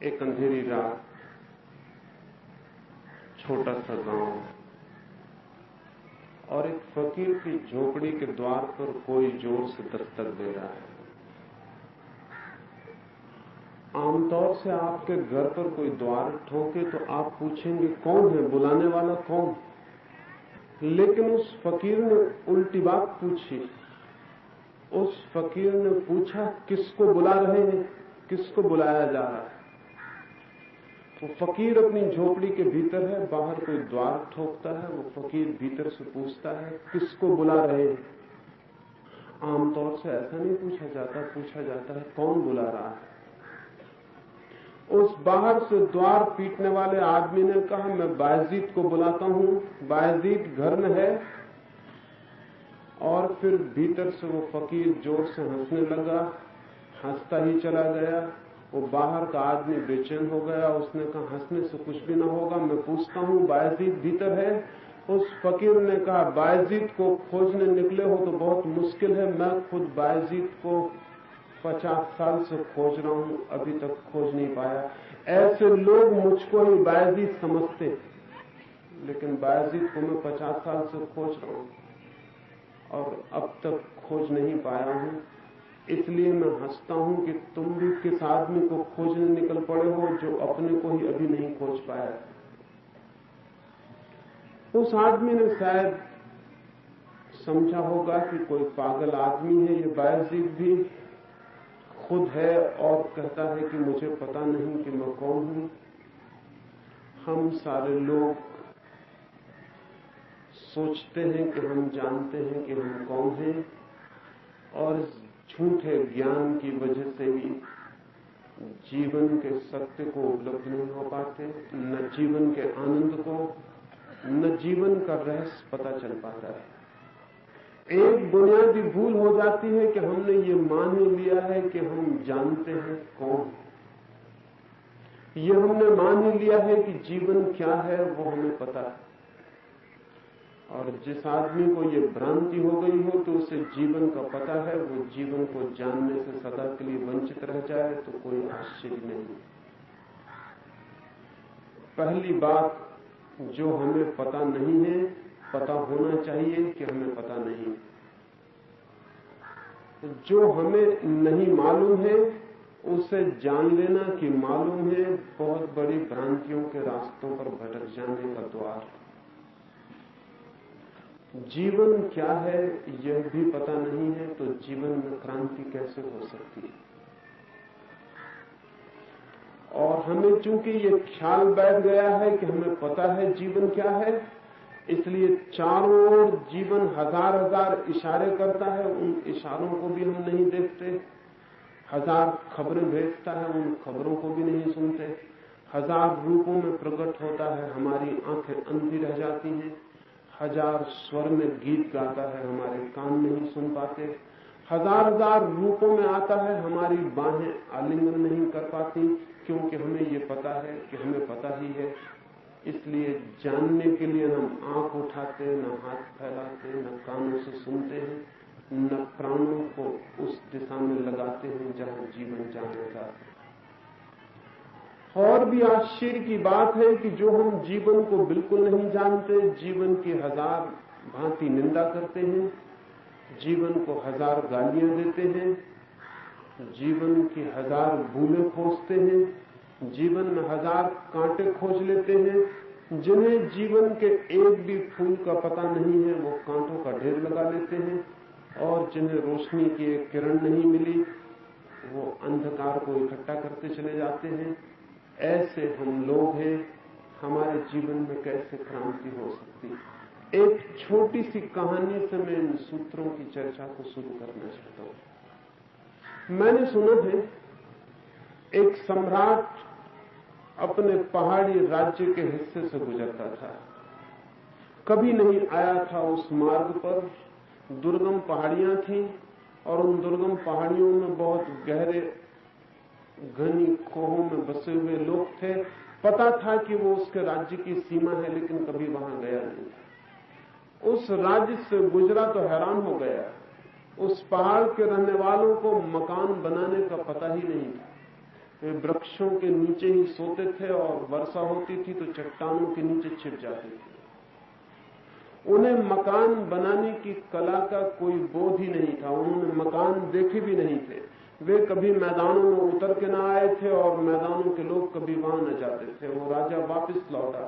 एक अंधेरी रात, छोटा सा गांव और एक फकीर की झोपड़ी के द्वार पर कोई जोर से दस्तक दे रहा है। आमतौर से आपके घर पर कोई द्वार ठोके तो आप पूछेंगे कौन है, बुलाने वाला कौन। लेकिन उस फकीर ने उल्टी बात पूछी। उस फकीर ने पूछा किसको बुला रहे हैं, किसको बुलाया जा रहा है। वो फकीर अपनी झोपड़ी के भीतर है, बाहर कोई द्वार ठोकता है। वो फकीर भीतर से पूछता है किसको बुला रहे हैं। आमतौर से ऐसा नहीं पूछा जाता, पूछा जाता है कौन बुला रहा है। उस बाहर से द्वार पीटने वाले आदमी ने कहा मैं बायजीद को बुलाता हूं, बायजीद घर में है। और फिर भीतर से वो फकीर जोर से हंसने लगा, हंसता ही चला गया। वो बाहर का आदमी बेचैन हो गया। उसने कहा हंसने से कुछ भी ना होगा, मैं पूछता हूं बायजीद भीतर है। उस फकीर ने कहा बायजीद को खोजने निकले हो तो बहुत मुश्किल है, मैं खुद बायजीद को 50 साल से खोज रहा हूं, अभी तक खोज नहीं पाया। ऐसे लोग मुझको ही बायजीद समझते, लेकिन बायजीद को मैं 50 साल से खोज रहा हूं और अब तक खोज नहीं पाया हूं। इसलिए मैं हंसता हूं कि तुम भी किस आदमी को खोजने निकल पड़े हो जो अपने को ही अभी नहीं खोज पाया। उस आदमी ने शायद समझा होगा कि कोई पागल आदमी है। ये बायजीद भी खुद है और कहता है कि मुझे पता नहीं कि मैं कौन हूं। हम सारे लोग सोचते हैं कि हम जानते हैं कि हम कौन हैं और झूठे ज्ञान की वजह से ही जीवन के सत्य को उपलब्ध नहीं हो पाते, न जीवन के आनंद को, न जीवन का रहस्य पता चल पाता है। एक बुनियादी भूल हो जाती है कि हमने ये मान ही लिया है कि हम जानते हैं कौन। ये हमने मान ही लिया है कि जीवन क्या है वो हमें पता है। और जिस आदमी को ये भ्रांति हो गई हो तो उसे जीवन का पता है, वो जीवन को जानने से सदा के लिए वंचित रह जाए तो कोई आश्चर्य नहीं। पहली बात जो हमें पता नहीं है, पता होना चाहिए कि हमें पता नहीं। जो हमें नहीं मालूम है उसे जान लेना कि मालूम है बहुत बड़ी भ्रांतियों के रास्तों पर भटक जाने का द्वार। जीवन क्या है यह भी पता नहीं है तो जीवन में क्रांति कैसे हो सकती है। और हमें चूंकि ये ख्याल बैठ गया है कि हमें पता है जीवन क्या है, इसलिए चारों ओर जीवन हजार हजार इशारे करता है, उन इशारों को भी हम नहीं देखते। हजार खबरें भेजता है, उन खबरों को भी नहीं सुनते। हजार रूपों में प्रकट होता है, हमारी आंखें अंधी रह जाती हैं। हजार स्वर में गीत गाता है, हमारे कान नहीं सुन पाते। हजार हजार रूपों में आता है, हमारी बाहें आलिंगन नहीं कर पाती, क्योंकि हमें ये पता है कि हमें पता ही है। इसलिए जानने के लिए हम आंख उठाते, न हाथ फैलाते, न कानों से सुनते हैं, न प्राणों को उस दिशा में लगाते हैं जहां जीवन जाना चाहते हैं। और भी आश्चर्य की बात है कि जो हम जीवन को बिल्कुल नहीं जानते, जीवन की हजार भांति निंदा करते हैं, जीवन को हजार गालियां देते हैं, जीवन की हजार भूलें खोजते हैं, जीवन में हजार कांटे खोज लेते हैं। जिन्हें जीवन के एक भी फूल का पता नहीं है वो कांटों का ढेर लगा लेते हैं, और जिन्हें रोशनी की एक किरण नहीं मिली वो अंधकार को इकट्ठा करते चले जाते हैं। ऐसे हम लोग हैं। हमारे जीवन में कैसे क्रांति हो सकती है? एक छोटी सी कहानी से मैं इन सूत्रों की चर्चा को शुरू करना चाहता हूं। मैंने सुना है एक सम्राट अपने पहाड़ी राज्य के हिस्से से गुजरता था। कभी नहीं आया था उस मार्ग पर। दुर्गम पहाड़ियां थीं और उन दुर्गम पहाड़ियों में बहुत गहरे घनी खोहों में बसे हुए लोग थे। पता था कि वो उसके राज्य की सीमा है, लेकिन कभी वहां गया नहीं। उस राज्य से गुजरा तो हैरान हो गया। उस पहाड़ के रहने वालों को मकान बनाने का पता ही नहीं था। वे वृक्षों के नीचे ही सोते थे और वर्षा होती थी तो चट्टानों के नीचे छिप जाते थे। उन्हें मकान बनाने की कला का कोई बोध ही नहीं था, उन्होंने मकान देखे भी नहीं थे। वे कभी मैदानों में उतर के ना आए थे और मैदानों के लोग कभी वहां न जाते थे। वो राजा वापस लौटा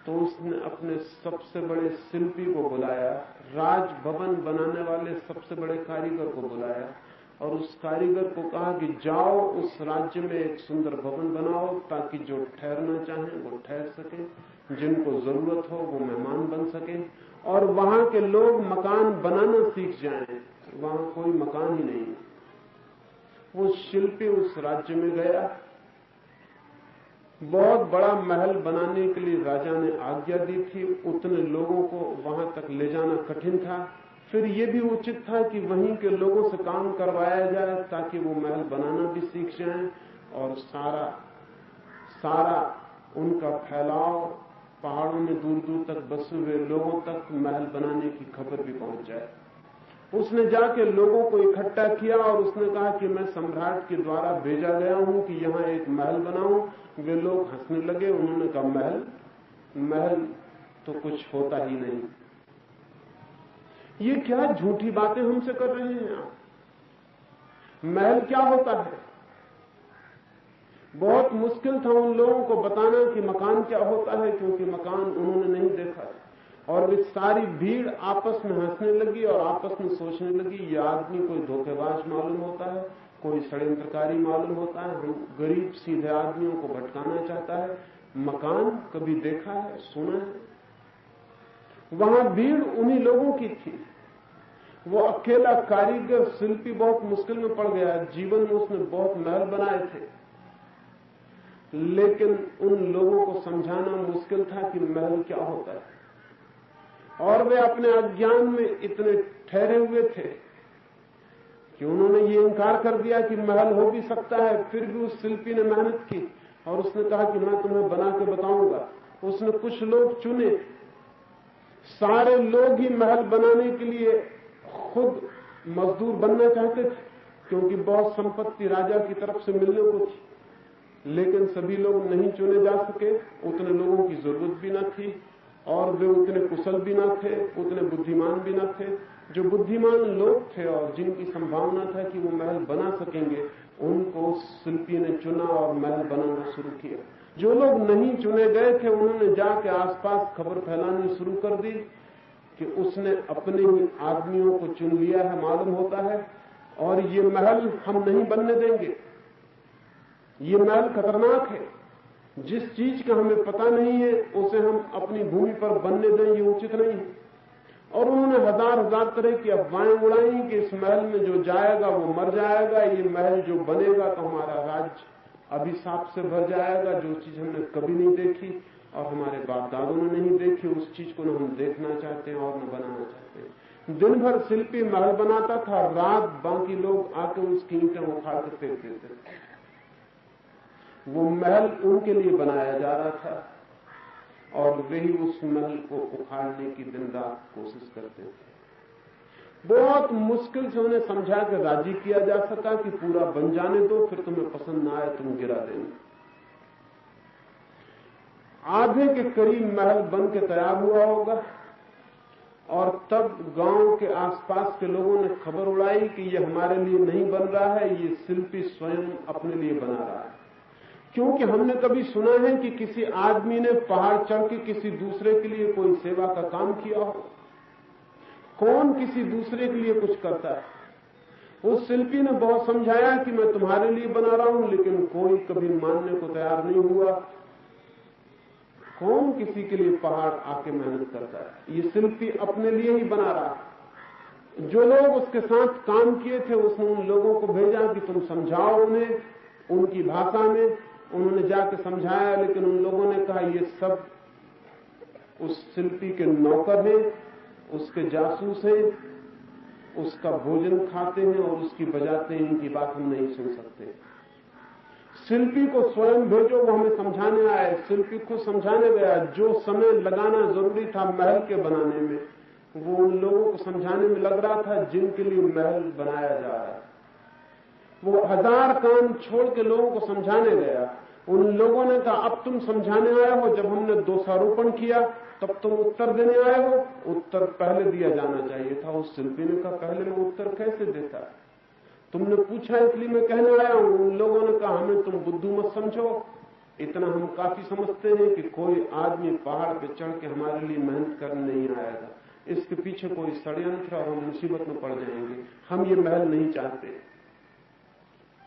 तो उसने अपने सबसे बड़े शिल्पी को बुलाया, राजभवन बनाने वाले सबसे बड़े कारीगर को बुलाया और उस कारीगर को कहा कि जाओ उस राज्य में एक सुंदर भवन बनाओ ताकि जो ठहरना चाहें वो ठहर सके, जिनको जरूरत हो वो मेहमान बन सके और वहां के लोग मकान बनाना सीख जाएं। वहां कोई मकान ही नहीं। वो शिल्पी उस राज्य में गया। बहुत बड़ा महल बनाने के लिए राजा ने आज्ञा दी थी। उतने लोगों को वहां तक ले जाना कठिन था। फिर ये भी उचित था कि वहीं के लोगों से काम करवाया जाए ताकि वो महल बनाना भी सीख जाएं और सारा उनका फैलाव पहाड़ों में दूर दूर तक बसे हुए लोगों तक महल बनाने की खबर भी पहुंच जाए। उसने जाके लोगों को इकट्ठा किया और उसने कहा कि मैं सम्राट के द्वारा भेजा गया हूं कि यहां एक महल बनाऊं। वे लोग हंसने लगे। उन्होंने कहा महल तो कुछ होता ही नहीं। ये क्या झूठी बातें हमसे कर रहे हैं आप? महल क्या होता है? बहुत मुश्किल था उन लोगों को बताना कि मकान क्या होता है, क्योंकि मकान उन्होंने नहीं देखा। और वे सारी भीड़ आपस में हंसने लगी और आपस में सोचने लगी, यह आदमी कोई धोखेबाज मालूम होता है, कोई षड्यंत्रकारी मालूम होता है, हम गरीब सीधे आदमियों को भटकाना चाहता है। मकान कभी देखा है, सुना है? वहां भीड़ उन्हीं लोगों की थी। वो अकेला कारीगर शिल्पी बहुत मुश्किल में पड़ गया। जीवन में उसने बहुत महल बनाए थे, लेकिन उन लोगों को समझाना मुश्किल था कि महल क्या होता है। और वे अपने अज्ञान में इतने ठहरे हुए थे कि उन्होंने ये इनकार कर दिया कि महल हो भी सकता है। फिर भी उस शिल्पी ने मेहनत की और उसने कहा कि मैं तुम्हें बना के बताऊंगा। उसने कुछ लोग चुने। सारे लोग ही महल बनाने के लिए खुद मजदूर बनना चाहते थे, क्योंकि बहुत संपत्ति राजा की तरफ से मिलने को थी। लेकिन सभी लोग नहीं चुने जा सके। उतने लोगों की जरूरत भी न थी और वे उतने कुशल भी न थे, उतने बुद्धिमान भी न थे। जो बुद्धिमान लोग थे और जिनकी संभावना था कि वो महल बना सकेंगे, उनको शिल्पी ने चुना और महल बनाना शुरू किया। जो लोग नहीं चुने गए थे, उन्होंने जाके आसपास खबर फैलानी शुरू कर दी कि उसने अपने ही आदमियों को चुन लिया है, मालूम होता है, और ये महल हम नहीं बनने देंगे। ये महल खतरनाक है। जिस चीज का हमें पता नहीं है उसे हम अपनी भूमि पर बनने दें, ये उचित नहीं है। और उन्होंने हजार तरह की अफवाहें उड़ाई कि इस महल में जो जाएगा वो मर जाएगा, ये महल जो बनेगा तो हमारा राज्य अभिशाप से भर जाएगा। जो चीज हमने कभी नहीं देखी और हमारे बाप दादों ने नहीं देखी, उस चीज को न हम देखना चाहते हैं और न बनाना चाहते हैं। दिन भर शिल्पी महल बनाता था, रात बाकी लोग आके उसकी ईंटें उखाड़ के फेंक देते थे। वो महल उनके लिए बनाया जा रहा था और वे ही उस महल को उखाड़ने की दिन रात कोशिश करते थे। बहुत मुश्किल से उन्हें समझा कर राजी किया जा सका कि पूरा बन जाने दो, फिर तुम्हें पसंद ना आए तुम गिरा देना। आधे के करीब महल बन के तैयार हुआ होगा और तब गांव के आसपास के लोगों ने खबर उड़ाई कि ये हमारे लिए नहीं बन रहा है, ये शिल्पी स्वयं अपने लिए बना रहा है। क्योंकि हमने कभी सुना है कि किसी आदमी ने पहाड़ चढ़ के किसी दूसरे के लिए कोई सेवा का काम किया हो। कौन किसी दूसरे के लिए कुछ करता है? उस शिल्पी ने बहुत समझाया कि मैं तुम्हारे लिए बना रहा हूं, लेकिन कोई कभी मानने को तैयार नहीं हुआ। कौन किसी के लिए पहाड़ आके मेहनत करता है? ये शिल्पी अपने लिए ही बना रहा है। जो लोग उसके साथ काम किए थे, उसने उन लोगों को भेजा कि तुम समझाओ उन्हें उनकी भाषा में। उन्होंने जाके समझाया, लेकिन उन लोगों ने कहा ये सब उस शिल्पी के नौकर हैं, उसके जासूस हैं, उसका भोजन खाते हैं और उसकी बजाते हैं, इनकी बात हम नहीं सुन सकते। शिल्पी को स्वयं भेजो, वो हमें समझाने आए। शिल्पी को समझाने गया। जो समय लगाना जरूरी था महल के बनाने में, वो उन लोगों को समझाने में लग रहा था जिनके लिए महल बनाया जा रहा है। वो 1000 काम छोड़ के लोगों को समझाने गया। उन लोगों ने कहा अब तुम समझाने आए हो, जब हमने दोषारोपण किया तब तुम उत्तर देने आए हो। उत्तर पहले दिया जाना चाहिए था। उस शिल्पी ने कहा पहले मैं उत्तर कैसे देता, तुमने पूछा इसलिए मैं कहने आया हूं। उन लोगों ने कहा हमें तुम बुद्धू मत समझो, इतना हम काफी समझते हैं कि कोई आदमी पहाड़ पे चढ़ के हमारे लिए मेहनत करने नहीं आएगा, इसके पीछे कोई षड्यंत्र और हम मुसीबत में पड़ जाएंगे, हम ये महल नहीं चाहते।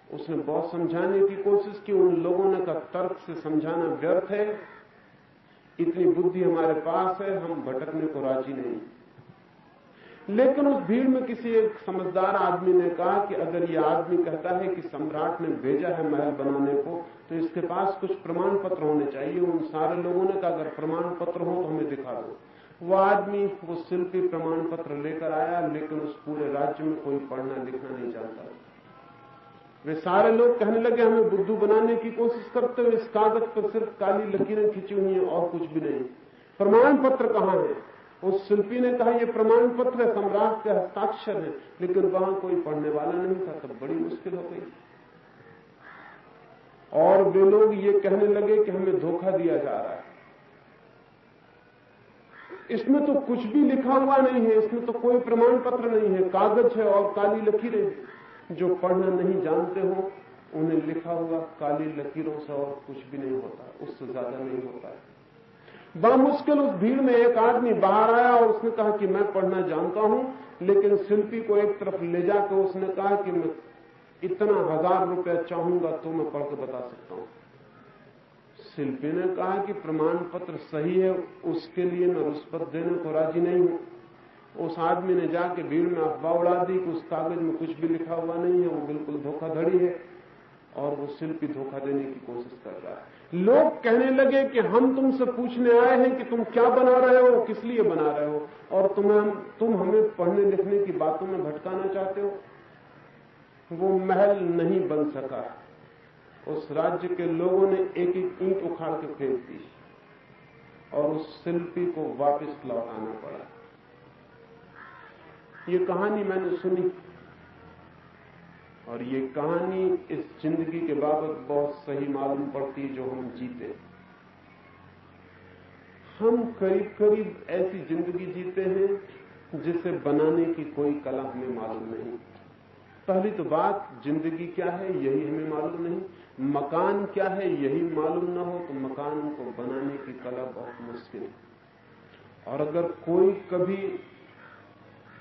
उसने बहुत समझाने की कोशिश की। उन लोगों ने कहा तर्क से समझाना व्यर्थ है, इतनी बुद्धि हमारे पास है, हम भटकने को राजी नहीं। लेकिन उस भीड़ में किसी एक समझदार आदमी ने कहा कि अगर ये आदमी कहता है कि सम्राट ने भेजा है महल बनाने को, तो इसके पास कुछ प्रमाण पत्र होने चाहिए। उन सारे लोगों ने कहा अगर प्रमाण पत्र हो तो हमें दिखा दो। वो आदमी, वो शिल्पी प्रमाण पत्र लेकर आया, लेकिन उस पूरे राज्य में कोई पढ़ना लिखना नहीं जानता। वे सारे लोग कहने लगे हमें बुद्धू बनाने की कोशिश करते हुए, इस कागज पर सिर्फ काली लकीरें खींची हुई हैं और कुछ भी नहीं, प्रमाण पत्र कहां है? उस शिल्पी ने कहा ये प्रमाण पत्र है, सम्राट के हस्ताक्षर है, लेकिन वहां कोई पढ़ने वाला नहीं था। तब बड़ी मुश्किल हो गई और वे लोग ये कहने लगे कि हमें धोखा दिया जा रहा है, इसमें तो कुछ भी लिखा हुआ नहीं है, इसमें तो कोई प्रमाण पत्र नहीं है, कागज है और काली लकीरें। जो पढ़ना नहीं जानते हो उन्हें लिखा हुआ काली लकीरों से और कुछ भी नहीं होता, उससे ज्यादा नहीं होता है। बड़ा मुश्किल उस भीड़ में एक आदमी बाहर आया और उसने कहा कि मैं पढ़ना जानता हूं, लेकिन शिल्पी को एक तरफ ले जाकर उसने कहा कि मैं इतना 1000 रुपया चाहूंगा तो मैं पढ़ के बता सकता हूं। शिल्पी ने कहा कि प्रमाण पत्र सही है, उसके लिए मैं रुष्पत देने को राजी नहीं हूं। उस आदमी ने जाके भीड़ में अफवाह उड़ा दी कि उस कागज में कुछ भी लिखा हुआ नहीं है, वो बिल्कुल धोखाधड़ी है और वो शिल्पी धोखा देने की कोशिश कर रहा है। लोग कहने लगे कि हम तुमसे पूछने आए हैं कि तुम क्या बना रहे हो, किस लिए बना रहे हो, और तुम हमें पढ़ने लिखने की बातों में भटकाना चाहते हो। वो महल नहीं बन सका। उस राज्य के लोगों ने एक एक ईंट उखाड़ के फेंक दी और उस शिल्पी को वापस लौटाना पड़ा। ये कहानी मैंने सुनी और ये कहानी इस जिंदगी के बाबत बहुत सही मालूम पड़ती जो हम जीते। हम करीब करीब ऐसी जिंदगी जीते हैं जिसे बनाने की कोई कला हमें मालूम नहीं। पहली तो बात, जिंदगी क्या है यही हमें मालूम नहीं। मकान क्या है यही मालूम ना हो तो मकान को बनाने की कला बहुत मुश्किल है। और अगर कोई कभी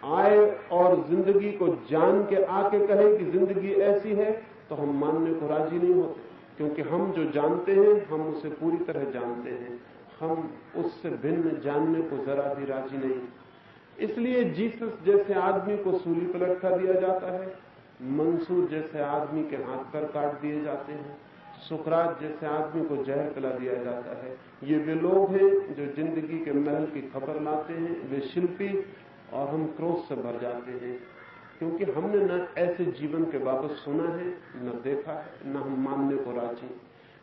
आए और जिंदगी को जान के आके कहे कि जिंदगी ऐसी है, तो हम मानने को राजी नहीं होते, क्योंकि हम जो जानते हैं हम उसे पूरी तरह जानते हैं, हम उससे भिन्न जानने को जरा भी राजी नहीं। इसलिए जीसस जैसे आदमी को सूली पर लटका दिया जाता है, मंसूर जैसे आदमी के हाथ पैर काट दिए जाते हैं, सुकरात जैसे आदमी को जहर पिला दिया जाता है। ये वे लोग हैं जो जिंदगी के महल की खबर लाते हैं, वे शिल्पी, और हम क्रोध से भर जाते हैं क्योंकि हमने न ऐसे जीवन के बाबत सुना है, न देखा है, न हम मानने को राजी।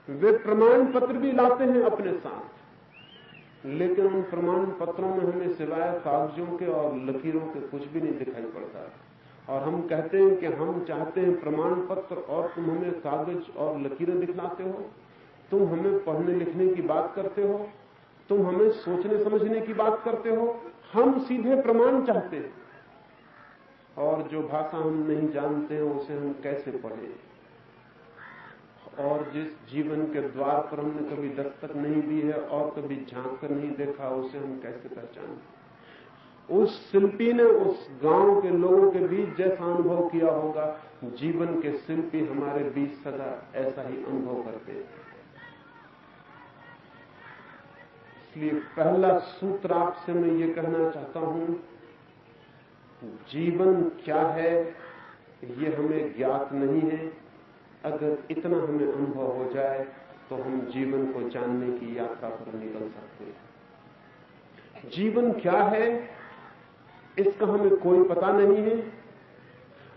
वे प्रमाण पत्र भी लाते हैं अपने साथ, लेकिन उन प्रमाण पत्रों में हमें सिवाय कागजों के और लकीरों के कुछ भी नहीं दिखाई पड़ता। और हम कहते हैं कि हम चाहते हैं प्रमाण पत्र और तुम हमें कागज और लकीरें दिखलाते हो, तुम हमें पढ़ने लिखने की बात करते हो, तुम हमें सोचने समझने की बात करते हो। हम सीधे प्रमाण चाहते हैं, और जो भाषा हम नहीं जानते हैं उसे हम कैसे पढ़ें, और जिस जीवन के द्वार पर हमने कभी दस्तक नहीं दी है और कभी झांक कर नहीं देखा, उसे हम कैसे पहचानें। उस शिल्पी ने उस गांव के लोगों के बीच जैसा अनुभव किया होगा, जीवन के शिल्पी हमारे बीच सदा ऐसा ही अनुभव करते हैं। इसलिए पहला सूत्र आपसे मैं ये कहना चाहता हूं, जीवन क्या है ये हमें ज्ञात नहीं है। अगर इतना हमें अनुभव हो जाए तो हम जीवन को जानने की यात्रा पर निकल सकते हैं। जीवन क्या है इसका हमें कोई पता नहीं है।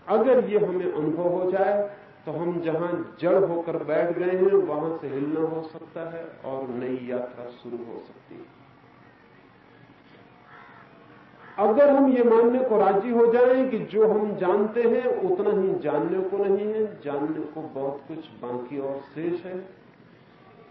अगर ये हमें अनुभव हो जाए तो हम जहां जड़ होकर बैठ गए हैं वहां से हिलना हो सकता है और नई यात्रा शुरू हो सकती है। अगर हम ये मानने को राजी हो जाएं कि जो हम जानते हैं उतना ही जानने को नहीं है, जानने को बहुत कुछ बाकी और शेष है,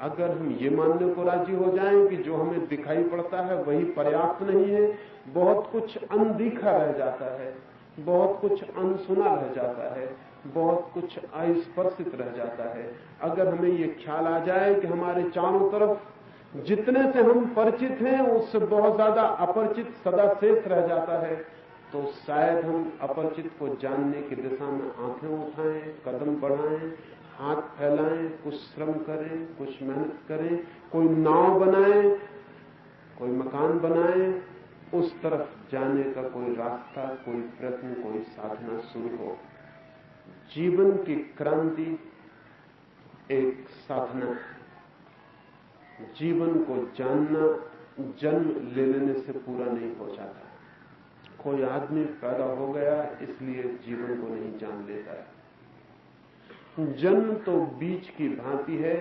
अगर हम ये मानने को राजी हो जाएं कि जो हमें दिखाई पड़ता है वही पर्याप्त नहीं है, बहुत कुछ अनदेखा रह जाता है, बहुत कुछ अनसुना रह जाता है, बहुत कुछ अस्पर्शित रह जाता है, अगर हमें ये ख्याल आ जाए कि हमारे चारों तरफ जितने से हम परिचित हैं उससे बहुत ज्यादा अपरिचित सदा शेष रह जाता है, तो शायद हम अपरिचित को जानने की दिशा में आंखें उठाएं, कदम बढ़ाएं, हाथ फैलाएं, कुछ श्रम करें, कुछ मेहनत करें, कोई नाव बनाएं, कोई मकान बनाएं, उस तरफ जाने का कोई रास्ता, कोई प्रयत्न, कोई साधना शुरू हो। जीवन की क्रांति एक साधना है। जीवन को जानना जन्म ले लेने से पूरा नहीं हो जाता। कोई आदमी पैदा हो गया इसलिए जीवन को नहीं जान लेता है। जन्म तो बीज की भांति है,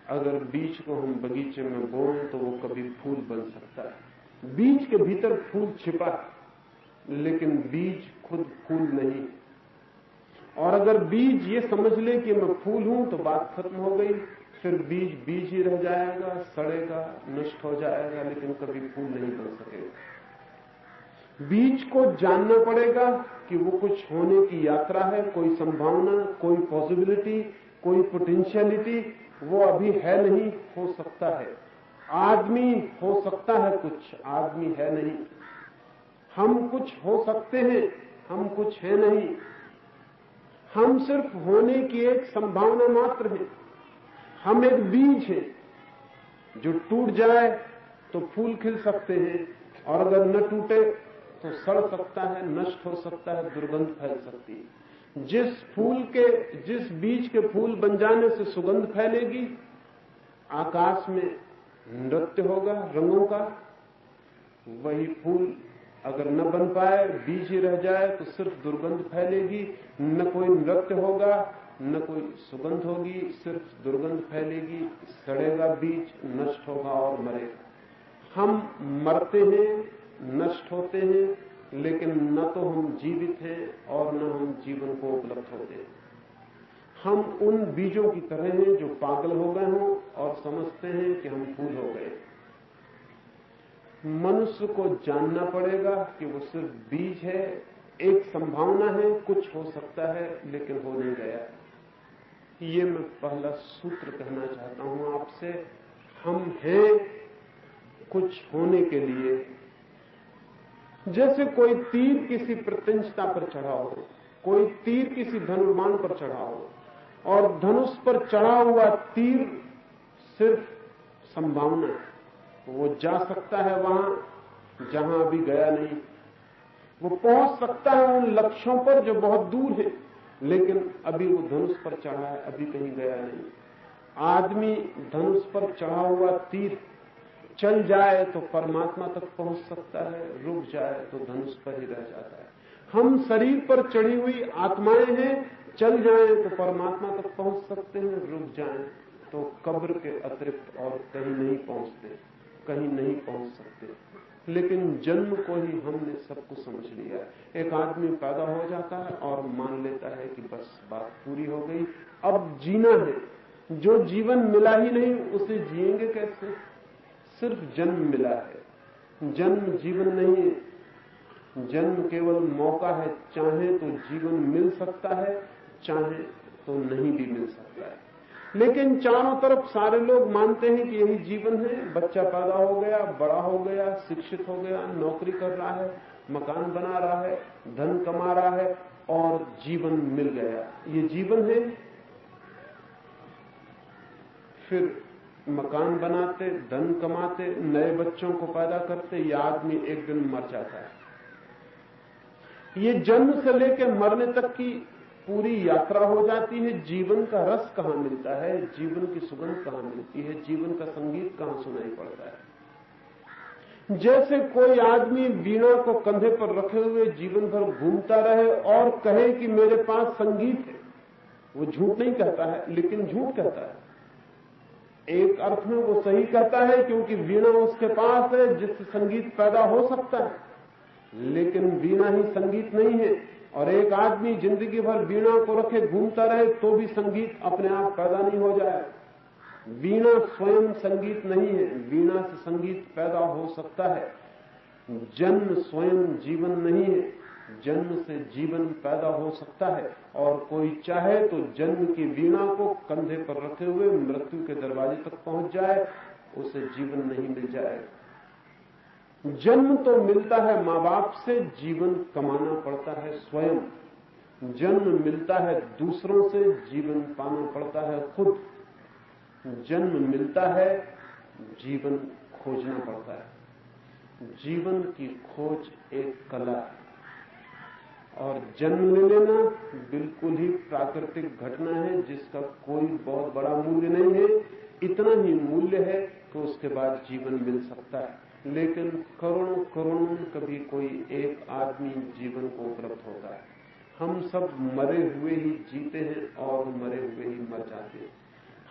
अगर बीज को हम बगीचे में बोएं तो वो कभी फूल बन सकता है। बीज के भीतर फूल छिपा है, लेकिन बीज खुद फूल नहीं। और अगर बीज ये समझ ले कि मैं फूल हूं तो बात खत्म हो गई, फिर बीज बीज ही रह जाएगा, सड़ेगा, नष्ट हो जाएगा, लेकिन कभी फूल नहीं बन सकेगा। बीज को जानना पड़ेगा कि वो कुछ होने की यात्रा है, कोई संभावना, कोई पॉसिबिलिटी, कोई पोटेंशियलिटी, वो अभी है नहीं, हो सकता है। आदमी हो सकता है कुछ, आदमी है नहीं। हम कुछ हो सकते हैं, हम कुछ है नहीं। हम सिर्फ होने की एक संभावना मात्र है। हम एक बीज हैं जो टूट जाए तो फूल खिल सकते हैं, और अगर न टूटे तो सड़ सकता है, नष्ट हो सकता है, दुर्गंध फैल सकती है। जिस बीज के फूल बन जाने से सुगंध फैलेगी, आकाश में नृत्य होगा रंगों का, वही फूल अगर न बन पाए, बीज ही रह जाए तो सिर्फ दुर्गंध फैलेगी, न कोई नृत्य होगा, न कोई सुगंध होगी, सिर्फ दुर्गंध फैलेगी, सड़ेगा बीज, नष्ट होगा और मरेगा। हम मरते हैं, नष्ट होते हैं, लेकिन न तो हम जीवित हैं और न हम जीवन को उपलब्ध होते हैं। हम उन बीजों की तरह हैं जो पागल हो गए हों और समझते हैं कि हम फूल हो गए। मनुष्य को जानना पड़ेगा कि वो सिर्फ बीज है, एक संभावना है, कुछ हो सकता है, लेकिन हो नहीं गया। ये मैं पहला सूत्र कहना चाहता हूं आपसे। हम हैं कुछ होने के लिए। जैसे कोई तीर किसी प्रत्यंशता पर चढ़ा हो, कोई तीर किसी धनुर्मान पर चढ़ा हो, और धनुष पर चढ़ा हुआ तीर सिर्फ संभावना है। वो जा सकता है वहां जहां अभी गया नहीं, वो पहुंच सकता है उन लक्ष्यों पर जो बहुत दूर है, लेकिन अभी वो धनुष पर चढ़ा है, अभी कहीं गया नहीं। आदमी धनुष पर चढ़ा हुआ तीर चल जाए तो परमात्मा तक पहुंच सकता है, रुक जाए तो धनुष पर ही रह जाता है। हम शरीर पर चढ़ी हुई आत्माएं हैं, चल जाएं तो परमात्मा तक पहुंच सकते हैं, रुक जाएं तो कब्र के अतिरिक्त और कहीं नहीं पहुंचते, कहीं नहीं पहुंच सकते। लेकिन जन्म को ही हमने सब कुछ समझ लिया। एक आदमी पैदा हो जाता है और मान लेता है कि बस बात पूरी हो गई, अब जीना है। जो जीवन मिला ही नहीं उसे जिएंगे कैसे? सिर्फ जन्म मिला है, जन्म जीवन नहीं है। जन्म केवल मौका है, चाहे तो जीवन मिल सकता है, चाहे तो नहीं भी मिल सकता है। लेकिन चारों तरफ सारे लोग मानते हैं कि यही जीवन है। बच्चा पैदा हो गया, बड़ा हो गया, शिक्षित हो गया, नौकरी कर रहा है, मकान बना रहा है, धन कमा रहा है और जीवन मिल गया, ये जीवन है। फिर मकान बनाते, धन कमाते, नए बच्चों को पैदा करते, ये आदमी एक दिन मर जाता है। ये जन्म से लेकर मरने तक की पूरी यात्रा हो जाती है। जीवन का रस कहां मिलता है, जीवन की सुगंध कहां मिलती है, जीवन का संगीत कहां सुनाई पड़ता है। जैसे कोई आदमी वीणा को कंधे पर रखे हुए जीवन भर घूमता रहे और कहे कि मेरे पास संगीत है, वो झूठ नहीं कहता है, लेकिन झूठ कहता है। एक अर्थ में वो सही कहता है, क्योंकि वीणा उसके पास है जिससे संगीत पैदा हो सकता है, लेकिन वीणा ही संगीत नहीं है। और एक आदमी जिंदगी भर वीणा को रखे घूमता रहे तो भी संगीत अपने आप पैदा नहीं हो जाए। वीणा स्वयं संगीत नहीं है, वीणा से संगीत पैदा हो सकता है। जन्म स्वयं जीवन नहीं है, जन्म से जीवन पैदा हो सकता है। और कोई चाहे तो जन्म की वीणा को कंधे पर रखे हुए मृत्यु के दरवाजे तक पहुंच जाए, उसे जीवन नहीं मिल जाएगा। जन्म तो मिलता है मां बाप से, जीवन कमाना पड़ता है स्वयं। जन्म मिलता है दूसरों से, जीवन पाना पड़ता है खुद। जन्म मिलता है, जीवन खोजना पड़ता है। जीवन की खोज एक कला है और जन्म ले लेना बिल्कुल ही प्राकृतिक घटना है जिसका कोई बहुत बड़ा मूल्य नहीं है। इतना ही मूल्य है कि उसके बाद जीवन मिल सकता है। लेकिन करोड़ों करोड़ों कभी कोई एक आदमी जीवन को उपलब्ध होता है। हम सब मरे हुए ही जीते हैं और मरे हुए ही मर जाते हैं।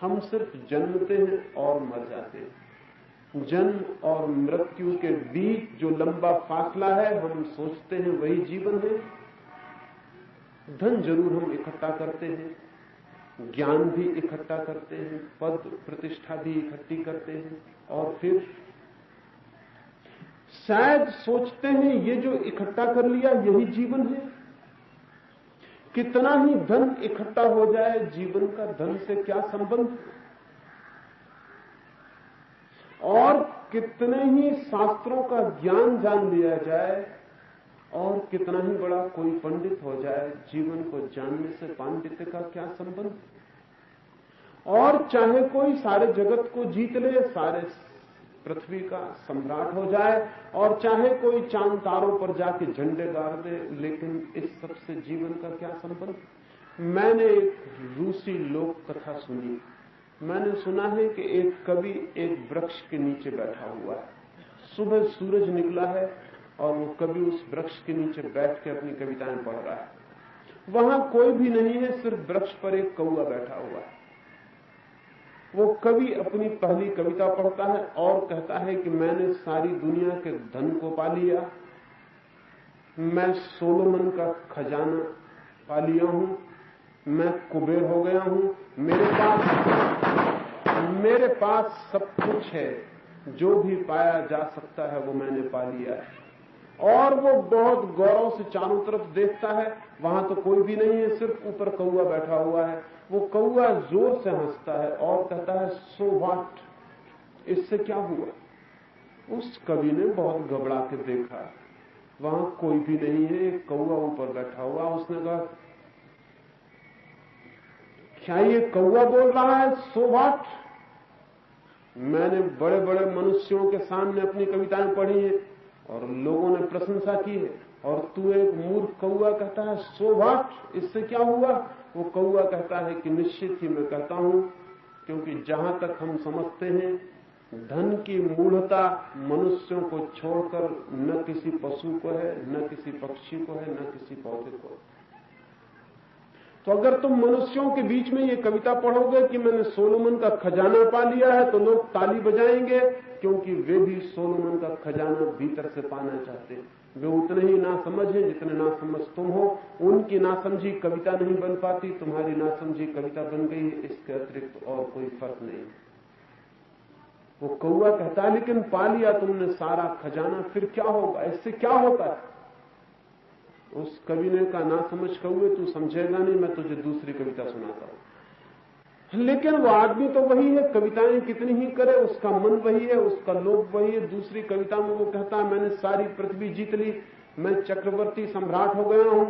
हम सिर्फ जन्मते हैं और मर जाते हैं। जन्म और मृत्यु के बीच जो लंबा फासला है, हम सोचते हैं वही जीवन है। धन जरूर हम इकट्ठा करते हैं, ज्ञान भी इकट्ठा करते हैं, पद प्रतिष्ठा भी इकट्ठी करते हैं, और फिर शायद सोचते हैं ये जो इकट्ठा कर लिया यही जीवन है। कितना ही धन इकट्ठा हो जाए, जीवन का धन से क्या संबंध, और कितने ही शास्त्रों का ज्ञान जान लिया जाए और कितना ही बड़ा कोई पंडित हो जाए, जीवन को जानने से पांडित्य का क्या संबंध। और चाहे कोई सारे जगत को जीत ले, सारे पृथ्वी का सम्राट हो जाए, और चाहे कोई चांद तारों पर जाके झंडे गाड़ दे, लेकिन इस सब से जीवन का क्या संबंध। मैंने एक रूसी लोक कथा सुनी। मैंने सुना है कि एक कवि एक वृक्ष के नीचे बैठा हुआ है। सुबह सूरज निकला है और वो कवि उस वृक्ष के नीचे बैठ के अपनी कविताएं पढ़ रहा है। वहां कोई भी नहीं है, सिर्फ वृक्ष पर एक कौवा बैठा हुआ है। वो कवि अपनी पहली कविता पढ़ता है और कहता है कि मैंने सारी दुनिया के धन को पा लिया, मैं सोलोमन का खजाना पा लिया हूं, मैं कुबेर हो गया हूं, मेरे पास सब कुछ है, जो भी पाया जा सकता है वो मैंने पा लिया है। और वो बहुत गौरव से चारों तरफ देखता है, वहां तो कोई भी नहीं है, सिर्फ ऊपर कौवा बैठा हुआ है। वो कौवा जोर से हंसता है और कहता है, सो व्हाट, इससे क्या हुआ। उस कवि ने बहुत घबरा के देखा, वहां कोई भी नहीं है, एक कौवा ऊपर बैठा हुआ। उसने कहा, क्या ये कौवा बोल रहा है सो व्हाट? मैंने बड़े बड़े मनुष्यों के सामने अपनी कविताएं पढ़ी हैं और लोगों ने प्रशंसा की है, और तू एक मूर्ख कौवा कहता है सो व्हाट, इससे क्या हुआ। वो कौवा कहता है कि निश्चित ही मैं कहता हूं, क्योंकि जहां तक हम समझते हैं धन की मूढ़ता मनुष्यों को छोड़कर न किसी पशु को है, न किसी पक्षी को है, न किसी पौधे को है। तो अगर तुम मनुष्यों के बीच में ये कविता पढ़ोगे कि मैंने सोलोमन का खजाना पा लिया है, तो लोग ताली बजाएंगे, क्योंकि वे भी सोलोमन का खजाना भीतर से पाना चाहते हैं। वे उतने ही नासमझ हैं जितने नासमझ तुम हो। उनकी नासमझी कविता नहीं बन पाती, तुम्हारी नासमझी कविता बन गई, इसके अतिरिक्त और कोई फर्क नहीं। वो कौवा कहता है, लेकिन पा लिया तुमने सारा खजाना, फिर क्या होगा, इससे क्या होता है। उस कवि ने कहा, ना समझ कौवे, तू समझेगा नहीं, मैं तुझे दूसरी कविता सुनाता हूं। लेकिन वो आदमी तो वही है, कविताएं कितनी ही करे, उसका मन वही है, उसका लोभ वही है। दूसरी कविता में वो कहता है, मैंने सारी पृथ्वी जीत ली, मैं चक्रवर्ती सम्राट हो गया हूं,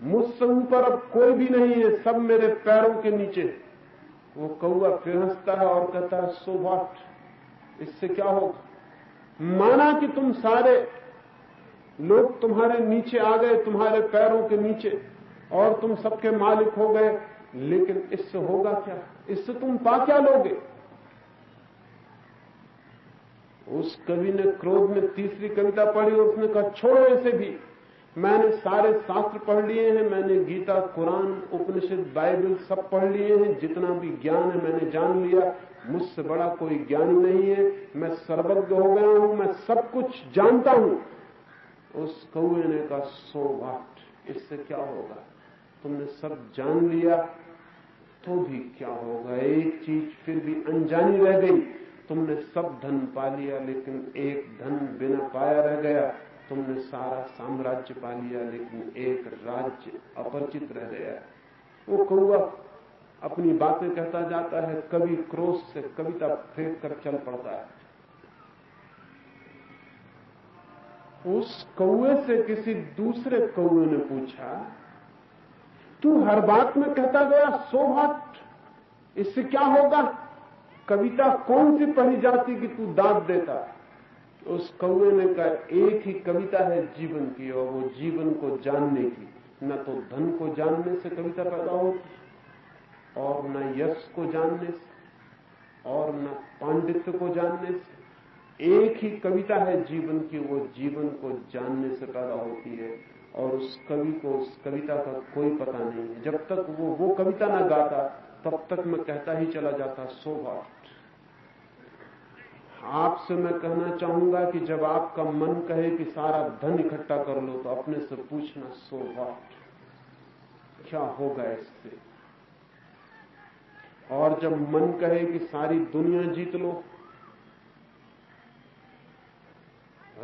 मुझसे ऊपर अब कोई भी नहीं है, सब मेरे पैरों के नीचे। वो कौवा फिर हंसता है और कहता है, सो व्हाट, इससे क्या होगा। माना कि तुम सारे लोग तुम्हारे नीचे आ गए, तुम्हारे पैरों के नीचे, और तुम सबके मालिक हो गए, लेकिन इससे होगा क्या, इससे तुम पा क्या लोगे। उस कवि ने क्रोध में तीसरी कविता पढ़ी और उसने कहा, छोड़ो इसे भी, मैंने सारे शास्त्र पढ़ लिए हैं, मैंने गीता, कुरान, उपनिषद, बाइबल सब पढ़ लिए हैं, जितना भी ज्ञान है मैंने जान लिया, मुझसे बड़ा कोई ज्ञानी नहीं है, मैं सर्वज्ञ हो गया हूं, मैं सब कुछ जानता हूं। उस कौए ने कहा, सो व्हाट, इससे क्या होगा? तुमने सब जान लिया तो भी क्या होगा? एक चीज फिर भी अनजानी रह गई। तुमने सब धन पा लिया लेकिन एक धन बिना पाया रह गया। तुमने सारा साम्राज्य पा लिया लेकिन एक राज्य अपरिचित रह गया। वो कौआ अपनी बातें कहता जाता है, कभी क्रोध से कविता फेंक कर चल पड़ता है। उस कौए से किसी दूसरे कौए ने पूछा, तू हर बात में कहता गया सो व्हाट, इससे क्या होगा? कविता कौन सी पढ़ी जाती कि तू दाद देता? उस कौए ने कहा, एक ही कविता है जीवन की, और वो जीवन को जानने की। न तो धन को जानने से कविता पैदा होती, और न यश को जानने से, और न पांडित्य को जानने से। एक ही कविता है जीवन की, वो जीवन को जानने से पैदा होती है। और उस कवि को उस कविता का कोई पता नहीं है। जब तक वो कविता ना गाता तब तक मैं कहता ही चला जाता, सो व्हाट। आपसे मैं कहना चाहूंगा कि जब आपका मन कहे कि सारा धन इकट्ठा कर लो, तो अपने से पूछना, सो व्हाट, क्या होगा इससे? और जब मन कहे कि सारी दुनिया जीत लो,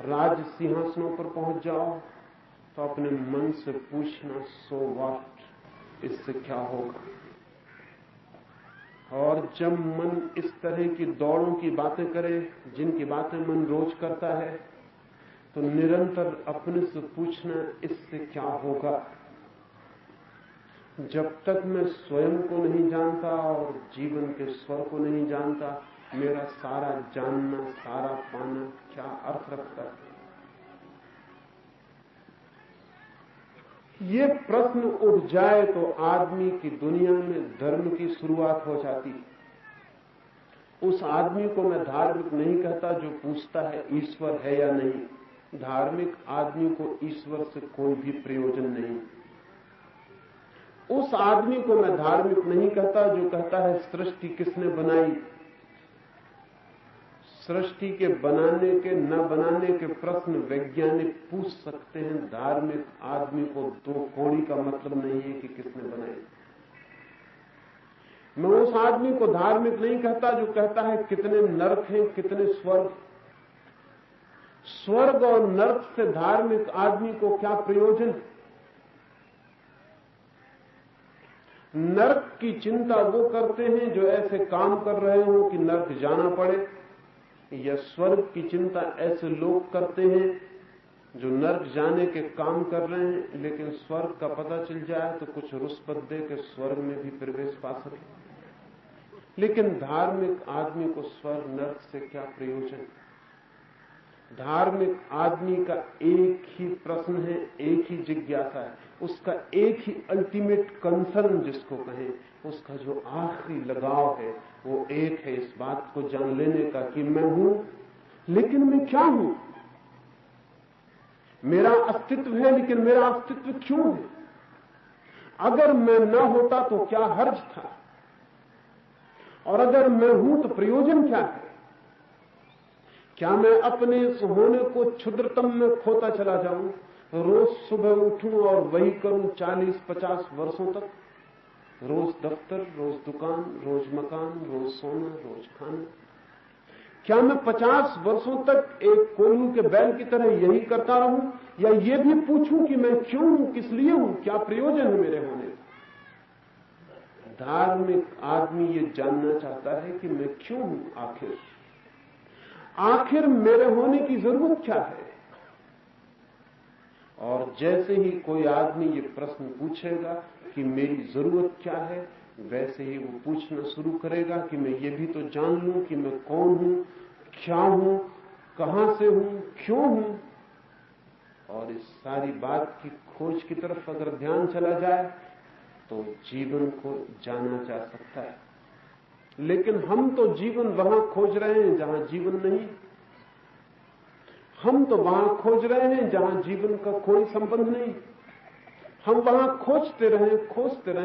राज सिंहासनों पर पहुंच जाओ, तो अपने मन से पूछना, सो व्हाट, इससे क्या होगा? और जब मन इस तरह की दौड़ों की बातें करे, जिनकी बातें मन रोज करता है, तो निरंतर अपने से पूछना, इससे क्या होगा? जब तक मैं स्वयं को नहीं जानता और जीवन के स्वर को नहीं जानता, मेरा सारा जानना, सारा पाना क्या अर्थ रखता है? ये प्रश्न उठ जाए तो आदमी की दुनिया में धर्म की शुरुआत हो जाती है। उस आदमी को मैं धार्मिक नहीं कहता जो पूछता है ईश्वर है या नहीं। धार्मिक आदमी को ईश्वर से कोई भी प्रयोजन नहीं। उस आदमी को मैं धार्मिक नहीं कहता जो कहता है सृष्टि किसने बनाई। सृष्टि के बनाने के न बनाने के प्रश्न वैज्ञानिक पूछ सकते हैं। धार्मिक आदमी को दो कौड़ी का मतलब नहीं है कि किसने बनाई। मैं उस आदमी को धार्मिक नहीं कहता जो कहता है कितने नरक हैं, कितने स्वर्ग। स्वर्ग और नरक से धार्मिक आदमी को क्या प्रयोजन? नरक की चिंता वो करते हैं जो ऐसे काम कर रहे हो कि नरक जाना पड़े, या स्वर्ग की चिंता ऐसे लोग करते हैं जो नरक जाने के काम कर रहे हैं, लेकिन स्वर्ग का पता चल जाए तो कुछ रुष्पत दे के स्वर्ग में भी प्रवेश पा सके। लेकिन धार्मिक आदमी को स्वर्ग नरक से क्या प्रयोजन? धार्मिक आदमी का एक ही प्रश्न है, एक ही जिज्ञासा है, उसका एक ही अल्टीमेट कंसर्न जिसको कहें, उसका जो आखिरी लगाव है वो एक है, इस बात को जान लेने का कि मैं हूं, लेकिन मैं क्या हूं? मेरा अस्तित्व है, लेकिन मेरा अस्तित्व क्यों है? अगर मैं न होता तो क्या हर्ज था, और अगर मैं हूं तो प्रयोजन क्या है? क्या मैं अपने इस होने को क्षुद्रतम में खोता चला जाऊं, रोज सुबह उठूं और वही करूं 40-50 वर्षों तक? रोज दफ्तर, रोज दुकान, रोज मकान, रोज सोना, रोज खाना। क्या मैं 50 वर्षों तक एक कोल्हू के बैल की तरह यही करता रहूं, या ये भी पूछूं कि मैं क्यों हूं, किस लिए हूं, क्या प्रयोजन है मेरे होने का? धार्मिक आदमी ये जानना चाहता है कि मैं क्यों हूं, आखिर मेरे होने की जरूरत क्या है? और जैसे ही कोई आदमी ये प्रश्न पूछेगा कि मेरी जरूरत क्या है, वैसे ही वो पूछना शुरू करेगा कि मैं ये भी तो जान लूं कि मैं कौन हूं, क्या हूं, कहां से हूं, क्यों हूं। और इस सारी बात की खोज की तरफ अगर ध्यान चला जाए तो जीवन को जाना जा सकता है। लेकिन हम तो जीवन वहां खोज रहे हैं जहां जीवन नहीं। हम तो वहां खोज रहे हैं जहां जीवन का कोई संबंध नहीं। हम वहां खोजते रहे,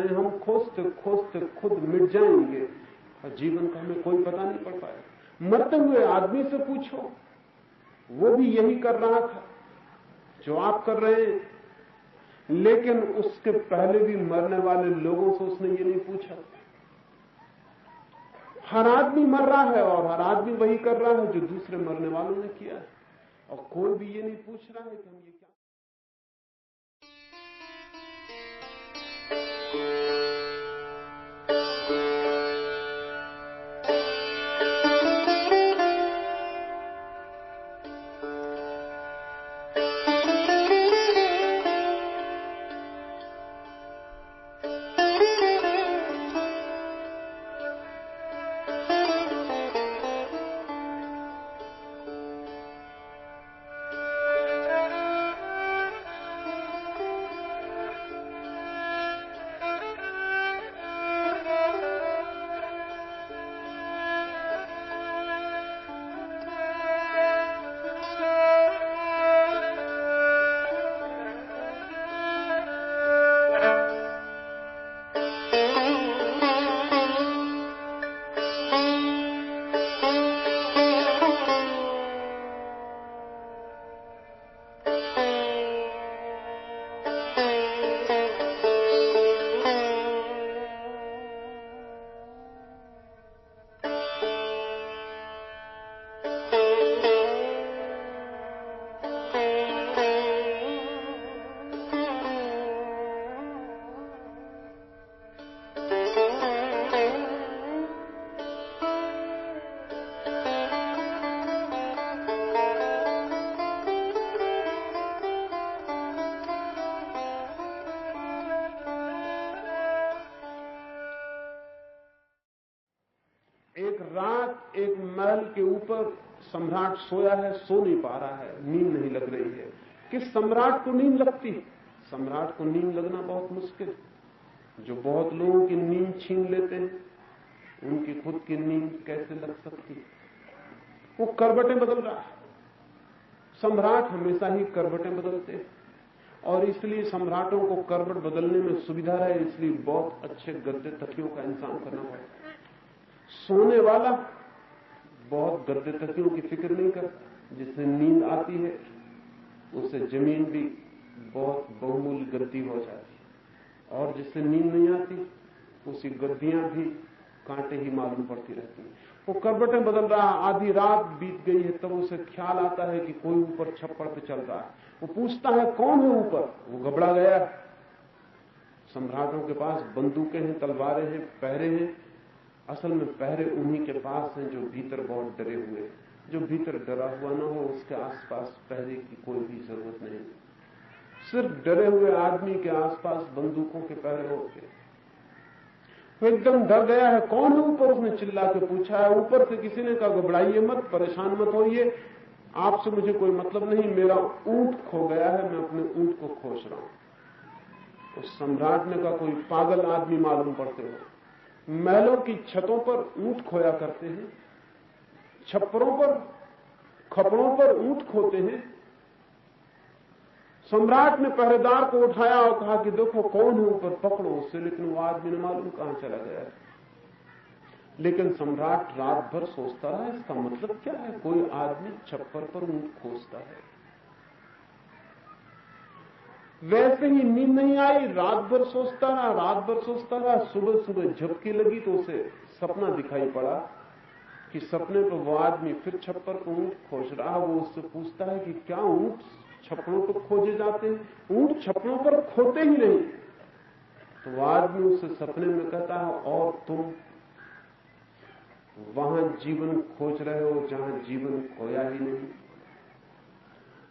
हम खोजते खोजते खुद मिट जाएंगे और जीवन का हमें कोई पता नहीं पड़ पाएगा। मरते हुए आदमी से पूछो, वो भी यही कर रहा था। जो आप कर रहे हैं, लेकिन उसके पहले भी मरने वाले लोगों से उसने ये नहीं पूछा। हर आदमी मर रहा है और हर आदमी वही कर रहा है जो दूसरे मरने वालों ने किया है, और कोई भी ये नहीं पूछ रहा है कि हम ये क्या। एक रात एक महल के ऊपर सम्राट सोया है, सो नहीं पा रहा है, नींद नहीं लग रही है। किस सम्राट को नींद लगती? सम्राट को नींद लगना बहुत मुश्किल है। जो बहुत लोगों की नींद छीन लेते हैं, उनकी खुद की नींद कैसे लग सकती है? वो करवटें बदल रहा है। सम्राट हमेशा ही करवटें बदलते हैं, और इसलिए सम्राटों को करवट बदलने में सुविधा रहे, इसलिए बहुत अच्छे गद्दे तकियों का इंतजाम करना पड़ता है। सोने वाला बहुत गद्दे तकियों की फिक्र नहीं करता। जिससे नींद आती है उससे जमीन भी बहुत बहुमूल्य गद्दी हो जाती है, और जिससे नींद नहीं आती उसी गद्दियां भी कांटे ही मालूम पड़ती रहती हैं। वो करवटें बदल रहा है। आधी रात बीत गई है, तब उसे ख्याल आता है कि कोई ऊपर छप्पड़ पे चल रहा है। वो पूछता है कौन है ऊपर? वो घबरा गया। सम्राटों के पास बंदूकें हैं, तलवारें हैं, पहरे हैं। असल में पहरे उन्हीं के पास हैं जो भीतर बहुत डरे हुए हैं। जो भीतर डरा हुआ ना हो उसके आसपास पहरे की कोई भी जरूरत नहीं। सिर्फ डरे हुए आदमी के आसपास बंदूकों के पहरे होते। वो एकदम डर गया है। कौन है ऊपर? उसने चिल्ला के पूछा है। ऊपर से किसी ने कहा घबराइए मत, परेशान मत होइए, आपसे मुझे कोई मतलब नहीं, मेरा ऊंट खो गया है, मैं अपने ऊंट को खोज रहा हूं। उस सम्राट ने कहा कोई पागल आदमी मालूम पड़ते हो। महलों की छतों पर ऊंट खोया करते हैं, छप्परों पर, खपड़ों पर ऊंट खोते हैं। सम्राट ने पहरेदार को उठाया और कहा कि देखो कौन है ऊपर, पकड़ो उससे। लेकिन वो आदमी ने मालूम कहां चला गया। लेकिन सम्राट रात भर सोचता रहा, इसका मतलब क्या है? कोई आदमी छप्पर पर ऊंट खोजता है। वैसे ही नींद नहीं आई, रात भर सोचता रहा, रात भर सोचता रहा। सुबह सुबह झपकी लगी तो उसे सपना दिखाई पड़ा कि सपने पर वो आदमी फिर छप्पर पर ऊंट खोज रहा। वो उससे पूछता है कि क्या ऊंट छप्परों पर खोजे जाते हैं? ऊंट छप्परों पर खोते ही नहीं। तो वो आदमी उससे सपने में कहता है और तुम वहां जीवन खोज रहे हो जहां जीवन खोया ही नहीं।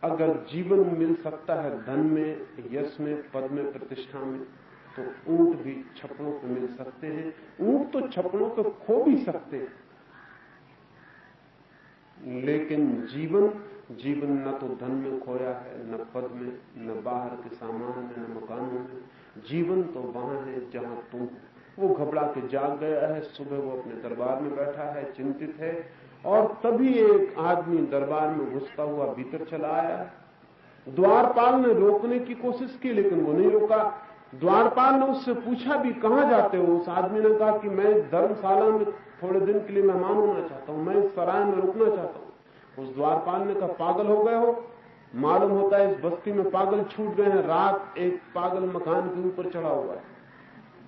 अगर जीवन मिल सकता है धन में, यश में, पद में, प्रतिष्ठा में, तो ऊंट भी छप्परों पर मिल सकते हैं। ऊंट तो छप्परों पर खो भी सकते हैं, लेकिन जीवन न तो धन में खोया है, न पद में, न बाहर के सामान में, न मकानों में। जीवन तो वहां है जहां तुम। वो घबरा के जाग गया है। सुबह वो अपने दरबार में बैठा है, चिंतित है, और तभी एक आदमी दरबार में घुसता हुआ भीतर चला आया। द्वारपाल ने रोकने की कोशिश की, लेकिन वो नहीं रुका। द्वारपाल ने उससे पूछा भी कहां जाते हो? उस आदमी ने कहा कि मैं धर्मशाला में थोड़े दिन के लिए मेहमान होना चाहता हूं, मैं इस सराय में रुकना चाहता हूं। उस द्वारपाल ने कहा पागल हो गए हो? मालूम होता है इस बस्ती में पागल छूट गए हैं। रात एक पागल मकान के ऊपर चढ़ा हुआ है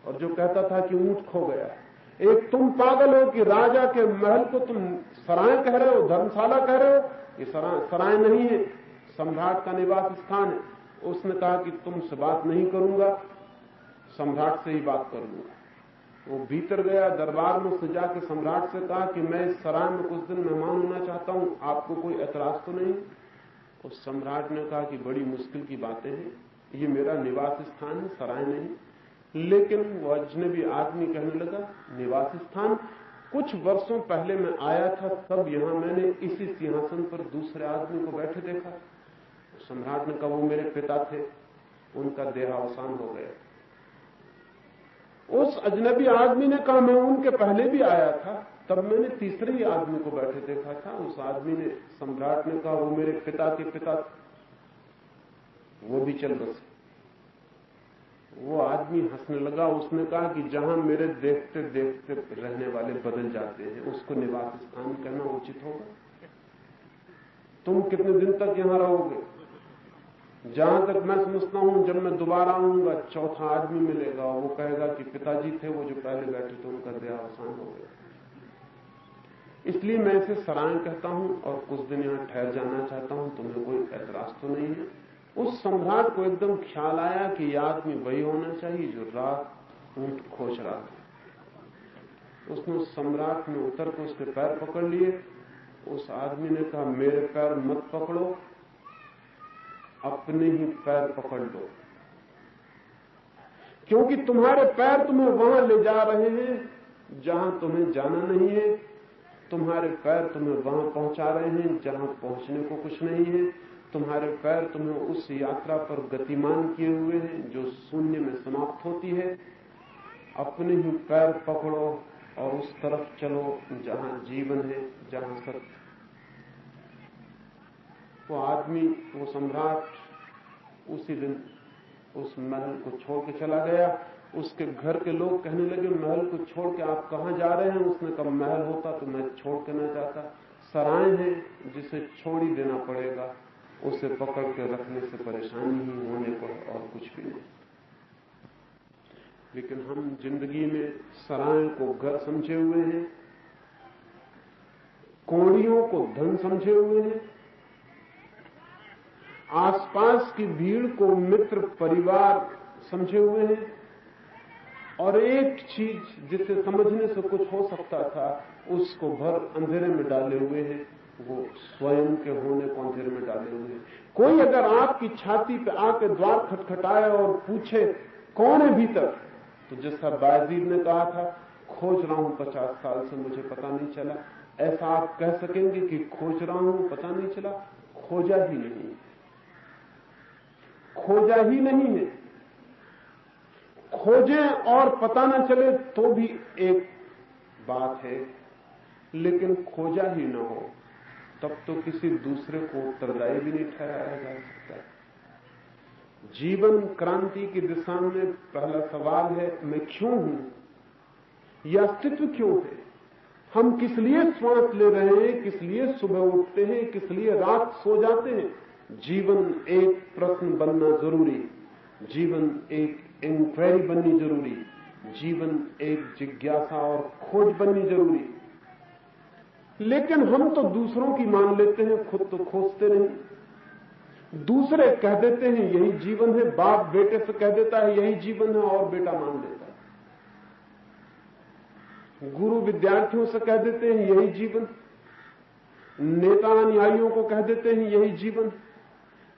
और जो कहता था कि ऊंट खो गया है। एक तुम पागल हो कि राजा के महल को तुम सराय कह रहे हो, धर्मशाला कह रहे हो। ये सराय नहीं है, सम्राट का निवास स्थान है। उसने कहा कि तुमसे बात नहीं करूंगा, सम्राट से ही बात करूंगा। वो भीतर गया, दरबार में से जाके सम्राट से कहा कि मैं इस सराय में कुछ दिन मेहमान होना चाहता हूं, आपको कोई एतराज तो नहीं? उस सम्राट ने कहा कि बड़ी मुश्किल की बातें हैं, ये मेरा निवास स्थान है, सराय नहीं। लेकिन वो अजनबी आदमी कहने लगा, निवास स्थान? कुछ वर्षों पहले मैं आया था, तब यहां मैंने इसी सिंहासन पर दूसरे आदमी को बैठे देखा। सम्राट ने कहा वो मेरे पिता थे, उनका देहावसान हो गया। उस अजनबी आदमी ने कहा मैं उनके पहले भी आया था, तब मैंने तीसरे ही आदमी को बैठे देखा था। उस आदमी ने, सम्राट ने कहा वो मेरे पिता के पिता, वो भी चल बसे। वो आदमी हंसने लगा। उसने कहा कि जहां मेरे देखते देखते रहने वाले बदल जाते हैं उसको निवास स्थान कहना उचित होगा। तुम कितने दिन तक यहां रहोगे? जहां तक मैं समझता हूं, जब मैं दोबारा आऊंगा चौथा आदमी मिलेगा और वो कहेगा कि पिताजी थे वो जो पहले बैठे थे, उनका देहावसान हो गया। इसलिए मैं इसे सराय कहता हूं और कुछ दिन यहां ठहर जाना चाहता हूं। तुम्हें कोई ऐतराज तो नहीं है? उस सम्राट को एकदम ख्याल आया कि यह आदमी वही होना चाहिए जो रात ऊंट खोज रहा था। उसने उस सम्राट में उतर कर उसके पैर पकड़ लिए। उस आदमी ने कहा मेरे पैर मत पकड़ो, अपने ही पैर पकड़ लो, क्योंकि तुम्हारे पैर तुम्हें वहां ले जा रहे हैं जहां तुम्हें जाना नहीं है। तुम्हारे पैर तुम्हें वहां पहुंचा रहे हैं जहां पहुंचने को कुछ नहीं है। तुम्हारे पैर तुम्हें उस यात्रा पर गतिमान किए हुए हैं जो शून्य में समाप्त होती है। अपने ही पैर पकड़ो और उस तरफ चलो जहां जीवन है, जहां सत्य। वो आदमी, वो सम्राट उसी दिन उस महल को छोड़ के चला गया। उसके घर के लोग कहने लगे महल को छोड़ के आप कहां जा रहे हैं? उसने कहा महल होता तो मैं छोड़ के न जाता, सराय है जिसे छोड़ ही देना पड़ेगा, उसे पकड़ के रखने से परेशानी ही होने को और कुछ भी नहीं। लेकिन हम जिंदगी में सराय को घर समझे हुए हैं, कोड़ियों को धन समझे हुए हैं, आसपास की भीड़ को मित्र परिवार समझे हुए हैं, और एक चीज जिसे समझने से कुछ हो सकता था उसको भर अंधेरे में डाले हुए हैं, वो स्वयं के होने को अंधेरे में डाले हुए हैं। कोई अगर आपकी छाती पे आके द्वार खटखटाए और पूछे कौन है भीतर, तो जैसा बायजीद ने कहा था खोज रहा हूं 50 साल से, मुझे पता नहीं चला, ऐसा आप कह सकेंगे कि खोज रहा हूं पता नहीं चला? खोजा ही नहीं, खोजा ही नहीं है। खोजें और पता न चले तो भी एक बात है, लेकिन खोजा ही न हो तब तो किसी दूसरे को उत्तरदायी भी नहीं ठहराया जा सकता। जीवन क्रांति की दिशा में पहला सवाल है मैं क्यों हूं, यह अस्तित्व क्यों है? हम किस लिए श्वास ले रहे हैं, किस लिए सुबह उठते हैं, किस लिए रात सो जाते हैं? जीवन एक प्रश्न बनना जरूरी, जीवन एक इंक्वायरी बननी जरूरी, जीवन एक जिज्ञासा और खोज बननी जरूरी। लेकिन हम तो दूसरों की मान लेते हैं, खुद तो खोजते नहीं। दूसरे कह देते हैं यही जीवन है, बाप बेटे से कह देता है यही जीवन है और बेटा मान लेता है। गुरु विद्यार्थियों से कह देते हैं यही जीवन, नेता अनुयायियों को कह देते हैं यही जीवन,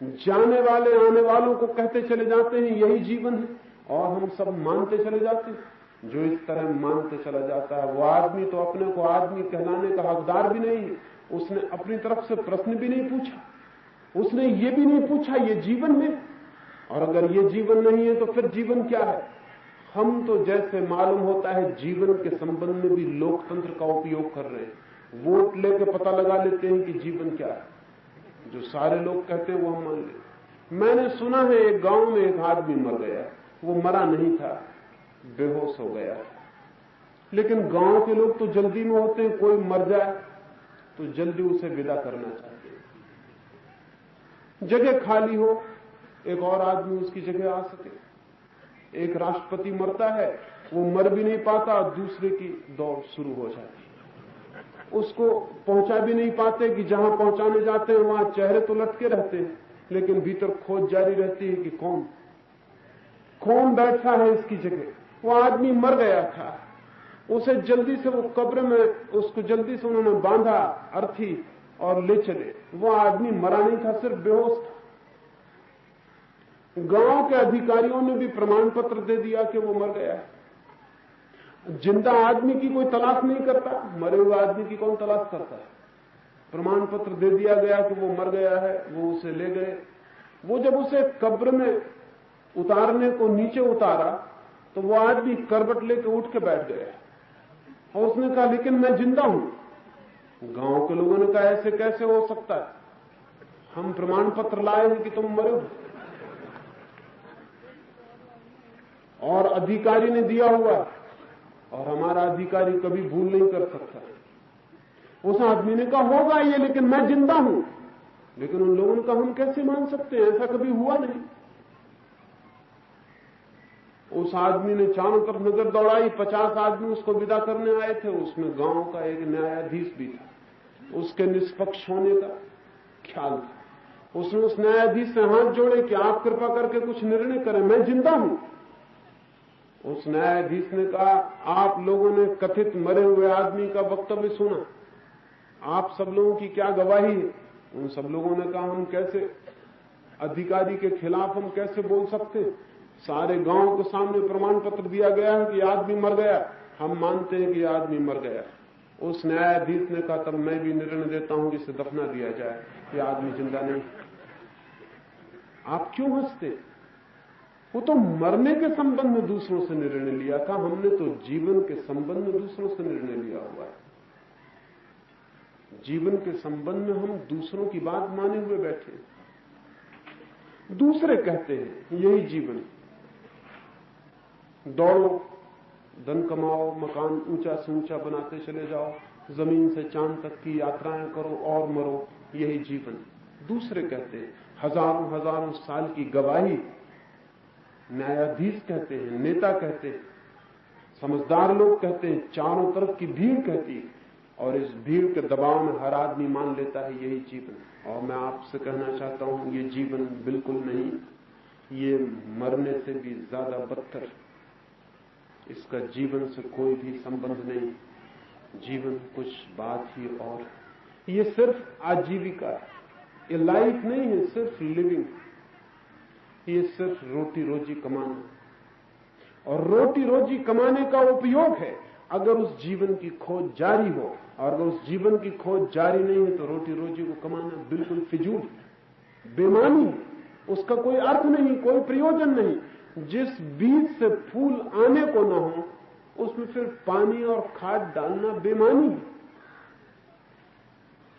जाने वाले आने वालों को कहते चले जाते हैं यही जीवन है, और हम सब मानते चले जाते हैं। जो इस तरह मानते चला जाता है वो आदमी तो अपने को आदमी कहलाने का हकदार भी नहीं है। उसने अपनी तरफ से प्रश्न भी नहीं पूछा, उसने ये भी नहीं पूछा ये जीवन है, और अगर ये जीवन नहीं है तो फिर जीवन क्या है? हम तो जैसे मालूम होता है जीवन के संबंध में भी लोकतंत्र का उपयोग कर रहे हैं, वोट लेके पता लगा लेते हैं कि जीवन क्या है। जो सारे लोग कहते हैं वो हम मान लेते। मैंने सुना है एक गांव में एक आदमी मर गया, वो मरा नहीं था, बेहोश हो गया। लेकिन गांव के लोग तो जल्दी में होते हैं, कोई मर जाए तो जल्दी उसे विदा करना चाहते हैं। जगह खाली हो, एक और आदमी उसकी जगह आ सके। एक राष्ट्रपति मरता है, वो मर भी नहीं पाता, दूसरे की दौड़ शुरू हो जाती है। उसको पहुंचा भी नहीं पाते कि जहां पहुंचाने जाते हैं वहां चेहरे तो लटके रहते हैं, लेकिन भीतर खोज जारी रहती है कि कौन बैठा है इसकी जगह। वो आदमी मर गया था, उसे जल्दी से वो कब्र में, उसको जल्दी से उन्होंने बांधा अर्थी और ले चले। वो आदमी मरा नहीं था, सिर्फ बेहोश था। गांव के अधिकारियों ने भी प्रमाण पत्र दे दिया कि वो मर गया है। जिंदा आदमी की कोई तलाश नहीं करता, मरे हुए आदमी की कौन तलाश करता है। प्रमाण पत्र दे दिया गया कि वो मर गया है, वो उसे ले गए। वो जब उसे कब्र में उतारने को नीचे उतारा तो वो आदमी करवट लेके उठ के बैठ गया और उसने कहा, लेकिन मैं जिंदा हूं। गांव के लोगों ने कहा, ऐसे कैसे हो सकता है, हम प्रमाण पत्र लाए हैं कि तुम मरे हो, और अधिकारी ने दिया हुआ, और हमारा अधिकारी कभी भूल नहीं कर सकता। उस आदमी ने कहा, होगा ये, लेकिन मैं जिंदा हूं। लेकिन उन लोगों ने कहा, हम कैसे मान सकते हैं, ऐसा कभी हुआ नहीं। उस आदमी ने चारों तरफ नजर दौड़ाई, 50 आदमी उसको विदा करने आए थे। उसमें गांव का एक न्यायाधीश भी था, उसके निष्पक्ष होने का ख्याल था। उसने उस न्यायाधीश से हाथ जोड़े कि आप कृपा करके कुछ निर्णय करें, मैं जिंदा हूं। उस न्यायाधीश ने कहा, आप लोगों ने कथित मरे हुए आदमी का वक्तव्य सुना, आप सब लोगों की क्या गवाही है। उन सब लोगों ने कहा, हम कैसे, अधिकारी के खिलाफ हम कैसे बोल सकते हैं, सारे गांव के सामने प्रमाण पत्र दिया गया है कि आदमी मर गया, हम मानते हैं कि आदमी मर गया। उस न्यायाधीश ने कहा, तब मैं भी निर्णय देता हूं कि इसे दफना दिया जाए, कि आदमी जिंदा नहीं। आप क्यों हंसते? वो तो मरने के संबंध में दूसरों से निर्णय लिया था, हमने तो जीवन के संबंध में दूसरों से निर्णय लिया हुआ है। जीवन के संबंध में हम दूसरों की बात माने हुए बैठे। दूसरे कहते हैं यही जीवन, दौड़ो, धन कमाओ, मकान ऊंचा से ऊंचा बनाते चले जाओ, जमीन से चांद तक की यात्राएं करो और मरो, यही जीवन। दूसरे कहते हैं हजारों हजारों साल की गवाही। न्यायाधीश कहते हैं, नेता कहते हैं, समझदार लोग कहते हैं, चारों तरफ की भीड़ कहती है, और इस भीड़ के दबाव में हर आदमी मान लेता है यही जीवन। और मैं आपसे कहना चाहता हूं, ये जीवन बिल्कुल नहीं, ये मरने से भी ज्यादा बदतर। इसका जीवन से कोई भी संबंध नहीं। जीवन कुछ बात ही और, ये सिर्फ आजीविका है, ये लाइफ नहीं है, सिर्फ लिविंग। ये सिर्फ रोटी रोजी कमाना, और रोटी रोजी कमाने का उपयोग है अगर उस जीवन की खोज जारी हो, और अगर उस जीवन की खोज जारी नहीं है तो रोटी रोजी को कमाना बिल्कुल फिजूल, बेमानी, उसका कोई अर्थ नहीं, कोई प्रयोजन नहीं। जिस बीज से फूल आने को ना हो उसमें फिर पानी और खाद डालना बेमानी है।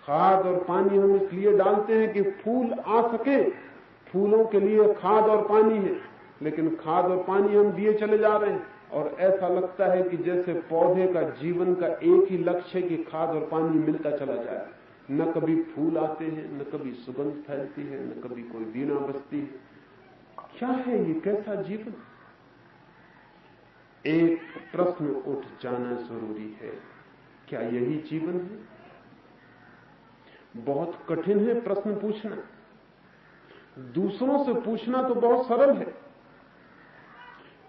खाद और पानी हम इसलिए डालते हैं कि फूल आ सके, फूलों के लिए खाद और पानी है, लेकिन खाद और पानी हम दिए चले जा रहे हैं, और ऐसा लगता है कि जैसे पौधे का जीवन का एक ही लक्ष्य है कि खाद और पानी मिलता चला जाए। न कभी फूल आते हैं, न कभी सुगंध फैलती है, न कभी कोई वीणा बजती है। क्या है ये, कैसा जीवन? एक प्रश्न उठ जाना जरूरी है, क्या यही जीवन है? बहुत कठिन है प्रश्न पूछना। दूसरों से पूछना तो बहुत सरल है,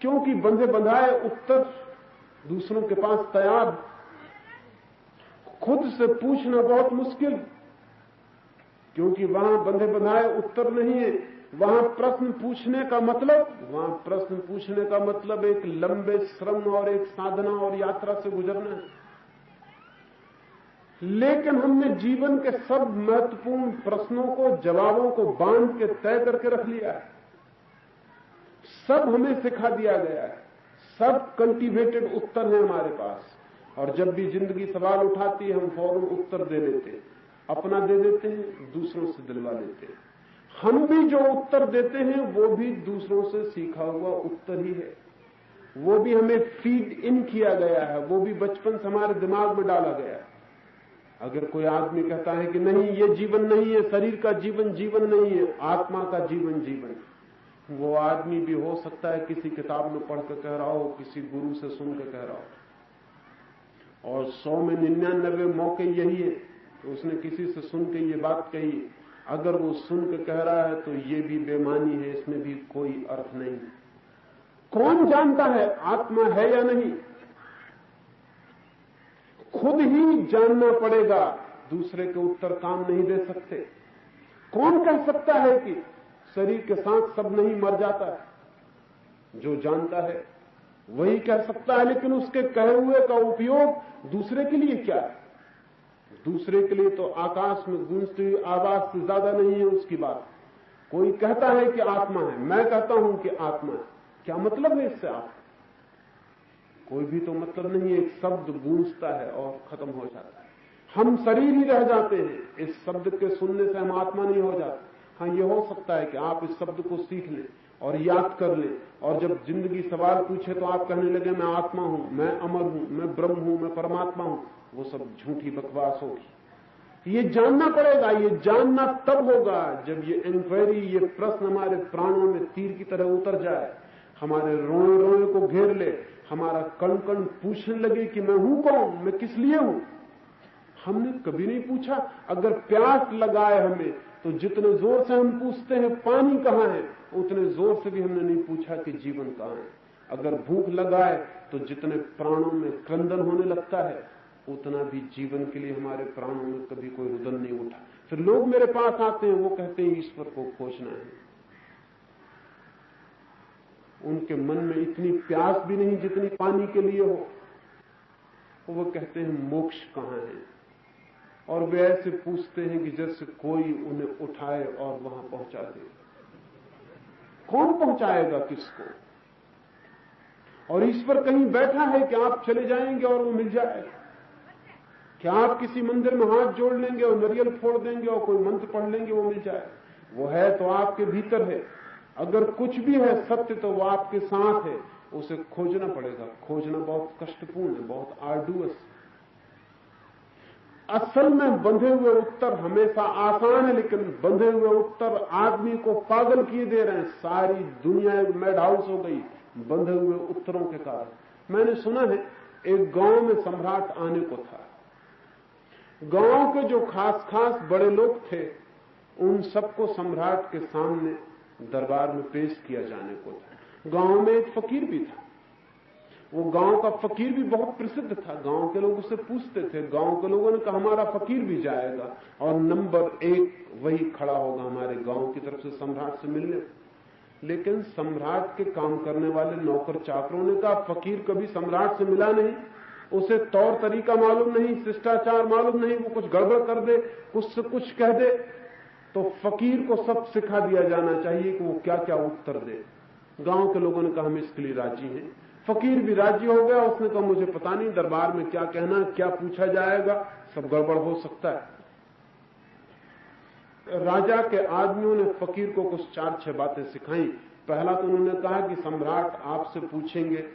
क्योंकि बंधे बंधाए उत्तर दूसरों के पास तैयार। खुद से पूछना बहुत मुश्किल, क्योंकि वहां बंधे बंधाए उत्तर नहीं है। वहां प्रश्न पूछने का मतलब एक लंबे श्रम और एक साधना और यात्रा से गुजरना है। लेकिन हमने जीवन के सब महत्वपूर्ण प्रश्नों को, जवाबों को बांध के तय करके रख लिया है। सब हमें सिखा दिया गया है, सब कल्टीवेटेड उत्तर है हमारे पास, और जब भी जिंदगी सवाल उठाती है हम फौरन उत्तर दे देते हैं, अपना दे देते हैं, दूसरों से दिलवा देते हैं। हम भी जो उत्तर देते हैं वो भी दूसरों से सीखा हुआ उत्तर ही है, वो भी हमें फीड इन किया गया है, वो भी बचपन से हमारे दिमाग में डाला गया है। अगर कोई आदमी कहता है कि नहीं ये जीवन नहीं है, शरीर का जीवन जीवन नहीं है, आत्मा का जीवन जीवन है, वो आदमी भी हो सकता है किसी किताब में पढ़ कर कह रहा हो, किसी गुरु से सुन कर कह रहा हो, और 100 में 99 मौके यही है तो उसने किसी से सुन के ये बात कही। अगर वो सुन के कह रहा है तो ये भी बेमानी है, इसमें भी कोई अर्थ नहीं। कौन जानता है आत्मा है या नहीं? खुद ही जानना पड़ेगा, दूसरे के उत्तर काम नहीं दे सकते। कौन कह सकता है कि शरीर के साथ सब नहीं मर जाता है? जो जानता है वही कह सकता है, लेकिन उसके कहे हुए का उपयोग दूसरे के लिए क्या है? दूसरे के लिए तो आकाश में गूंजती हुई आवाज से ज्यादा नहीं है उसकी बात। कोई कहता है कि आत्मा है, मैं कहता हूं कि आत्मा है, क्या मतलब है इससे? आप कोई भी तो मतलब नहीं है। एक शब्द गूंजता है और खत्म हो जाता है, हम शरीर ही रह जाते हैं। इस शब्द के सुनने से हम आत्मा नहीं हो जाते। हाँ, ये हो सकता है कि आप इस शब्द को सीख लें और याद कर लें, और जब जिंदगी सवाल पूछे तो आप कहने लगे मैं आत्मा हूं, मैं अमर हूं, मैं ब्रह्म हूं, मैं परमात्मा हूं। वो सब झूठी बकवास होगी। ये जानना पड़ेगा। ये जानना तब होगा जब ये इंक्वायरी, ये प्रश्न हमारे प्राणों में तीर की तरह उतर जाए, हमारे रोए रोए को घेर ले, हमारा कण कण पूछने लगे कि मैं हूं कौन, मैं किस लिए हूं। हमने कभी नहीं पूछा। अगर प्यास लगाए हमें तो जितने जोर से हम पूछते हैं पानी कहां है, उतने जोर से भी हमने नहीं पूछा कि जीवन कहां है। अगर भूख लगाए तो जितने प्राणों में क्रंदन होने लगता है, उतना भी जीवन के लिए हमारे प्राणों में कभी कोई रुदन नहीं उठा। फिर लोग मेरे पास आते हैं, वो कहते हैं ईश्वर को खोजना है। उनके मन में इतनी प्यास भी नहीं जितनी पानी के लिए हो। वो कहते हैं मोक्ष कहां है, और वे ऐसे पूछते हैं कि जैसे कोई उन्हें उठाए और वहां पहुंचा दे। कौन पहुंचाएगा किसको? और ईश्वर कहीं बैठा है कि आप चले जाएंगे और वो मिल जाएगा? क्या आप किसी मंदिर में हाथ जोड़ लेंगे और नरियल फोड़ देंगे और कोई मंत्र पढ़ लेंगे वो मिल जाए? वो है तो आपके भीतर है। अगर कुछ भी है सत्य तो वो आपके साथ है, उसे खोजना पड़ेगा। खोजना बहुत कष्टपूर्ण है, बहुत आर्डुअस। असल में बंधे हुए उत्तर हमेशा आसान है, लेकिन बंधे हुए उत्तर आदमी को पागल किए दे रहे हैं। सारी दुनिया एक मैड हाउस हो गई बंधे हुए उत्तरों के कारण। मैंने सुना है एक गांव में सम्राट आने को था। गांव के जो खास खास बड़े लोग थे उन सबको सम्राट के सामने दरबार में पेश किया जाने को था। गांव में एक फकीर भी था। वो गांव का फकीर भी बहुत प्रसिद्ध था। गांव के लोग उससे पूछते थे। गांव के लोगों ने कहा हमारा फकीर भी जाएगा और नंबर 1 वही खड़ा होगा हमारे गांव की तरफ से सम्राट से मिलने। लेकिन सम्राट के काम करने वाले नौकर चाकरों ने कहा फकीर कभी सम्राट से मिला नहीं, उसे तौर तरीका मालूम नहीं, शिष्टाचार मालूम नहीं, वो कुछ गड़बड़ कर दे, कुछ से कुछ कह दे, तो फकीर को सब सिखा दिया जाना चाहिए कि वो क्या क्या उत्तर दे। गांव के लोगों ने कहा हम इसके लिए राजी हैं। फकीर भी राजी हो गया। उसने कहा मुझे पता नहीं दरबार में क्या कहना, क्या पूछा जाएगा, सब गड़बड़ हो सकता है। राजा के आदमियों ने फकीर को कुछ 4-6 बातें सिखाई। पहला तो उन्होंने कहा कि सम्राट आपसे पूछेंगे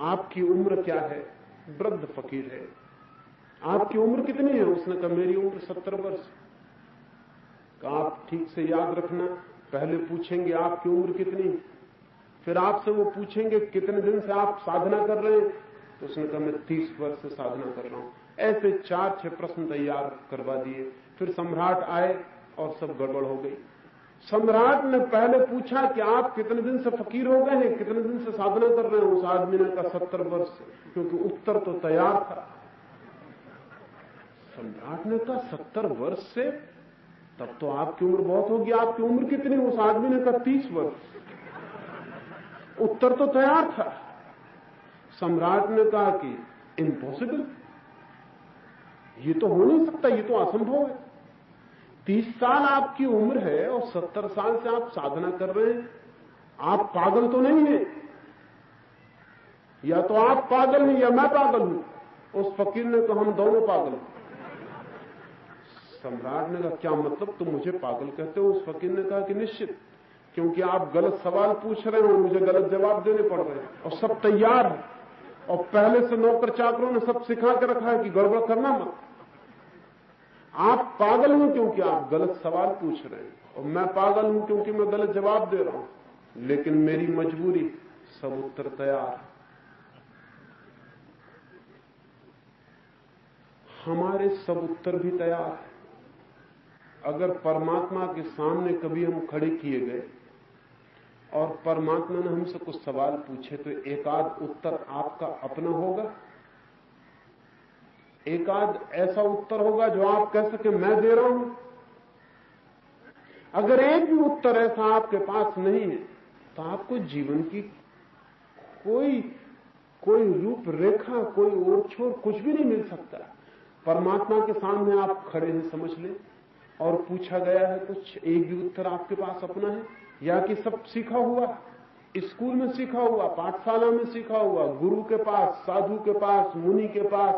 आपकी उम्र क्या है। वृद्ध फकीर है। आपकी उम्र कितनी है? उसने कहा मेरी उम्र 70 वर्ष। कहा आप ठीक से याद रखना, पहले पूछेंगे आपकी उम्र कितनी, फिर आपसे वो पूछेंगे कितने दिन से आप साधना कर रहे हैं। तो उसने कहा मैं 30 वर्ष से साधना कर रहा हूं। ऐसे 4-6 प्रश्न तैयार करवा दिए। फिर सम्राट आए और सब गड़बड़ हो गई। सम्राट ने पहले पूछा कि आप कितने दिन से फकीर हो गए हैं, कितने दिन से साधना कर रहे हैं। उस आदमी ने कहा 70 वर्ष, क्योंकि उत्तर तो तैयार था। सम्राट ने कहा 70 वर्ष से, तब तो आपकी उम्र बहुत होगी, आपकी उम्र कितनी? उस आदमी ने कहा 30 वर्ष। उत्तर तो तैयार था। सम्राट ने कहा कि इम्पॉसिबल, ये तो हो नहीं सकता, ये तो असंभव है। 30 साल आपकी उम्र है और 70 साल से आप साधना कर रहे हैं, आप पागल तो नहीं है? या तो आप पागल हैं या मैं पागल हूं। उस फकीर ने कहा हम दोनों पागल हैं। सम्राट ने कहा क्या मतलब, तुम मुझे पागल कहते हो? उस फकीर ने कहा कि निश्चित, क्योंकि आप गलत सवाल पूछ रहे हो, मुझे गलत जवाब देने पड़ रहे हैं, और सब तैयार है, और पहले से नौकर चाकरों ने सब सिखा के रखा है कि गड़बड़ करना मत। आप पागल हैं क्योंकि आप गलत सवाल पूछ रहे हैं, और मैं पागल हूं क्योंकि मैं गलत जवाब दे रहा हूं। लेकिन मेरी मजबूरी, सब उत्तर तैयार। हमारे सब उत्तर भी तैयार है। अगर परमात्मा के सामने कभी हम खड़े किए गए और परमात्मा ने हमसे कुछ सवाल पूछे, तो एकाध उत्तर आपका अपना होगा। एकाध ऐसा उत्तर होगा जो आप कह सके मैं दे रहा हूं। अगर एक भी उत्तर ऐसा आपके पास नहीं है, तो आपको जीवन की कोई रूपरेखा, कोई ओर छोर कुछ भी नहीं मिल सकता। परमात्मा के सामने आप खड़े हैं, समझ लें, और पूछा गया है कुछ, एक भी उत्तर आपके पास अपना है, या कि सब सीखा हुआ, स्कूल में सीखा हुआ, पाठशाला में सीखा हुआ, गुरु के पास, साधु के पास, मुनि के पास,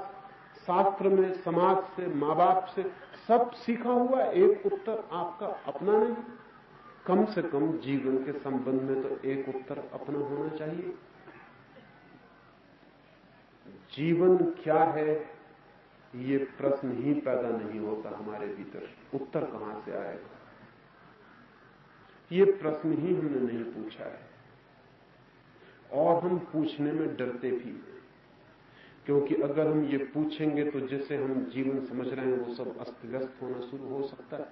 शास्त्र में, समाज से, मां बाप से, सब सीखा हुआ, एक उत्तर आपका अपना नहीं। कम से कम जीवन के संबंध में तो एक उत्तर अपना होना चाहिए। जीवन क्या है, ये प्रश्न ही पैदा नहीं होता हमारे भीतर, उत्तर कहां से आएगा, ये प्रश्न ही हमने नहीं पूछा है। और हम पूछने में डरते भी हैं, क्योंकि अगर हम ये पूछेंगे तो जैसे हम जीवन समझ रहे हैं वो सब अस्त व्यस्त होना शुरू हो सकता है।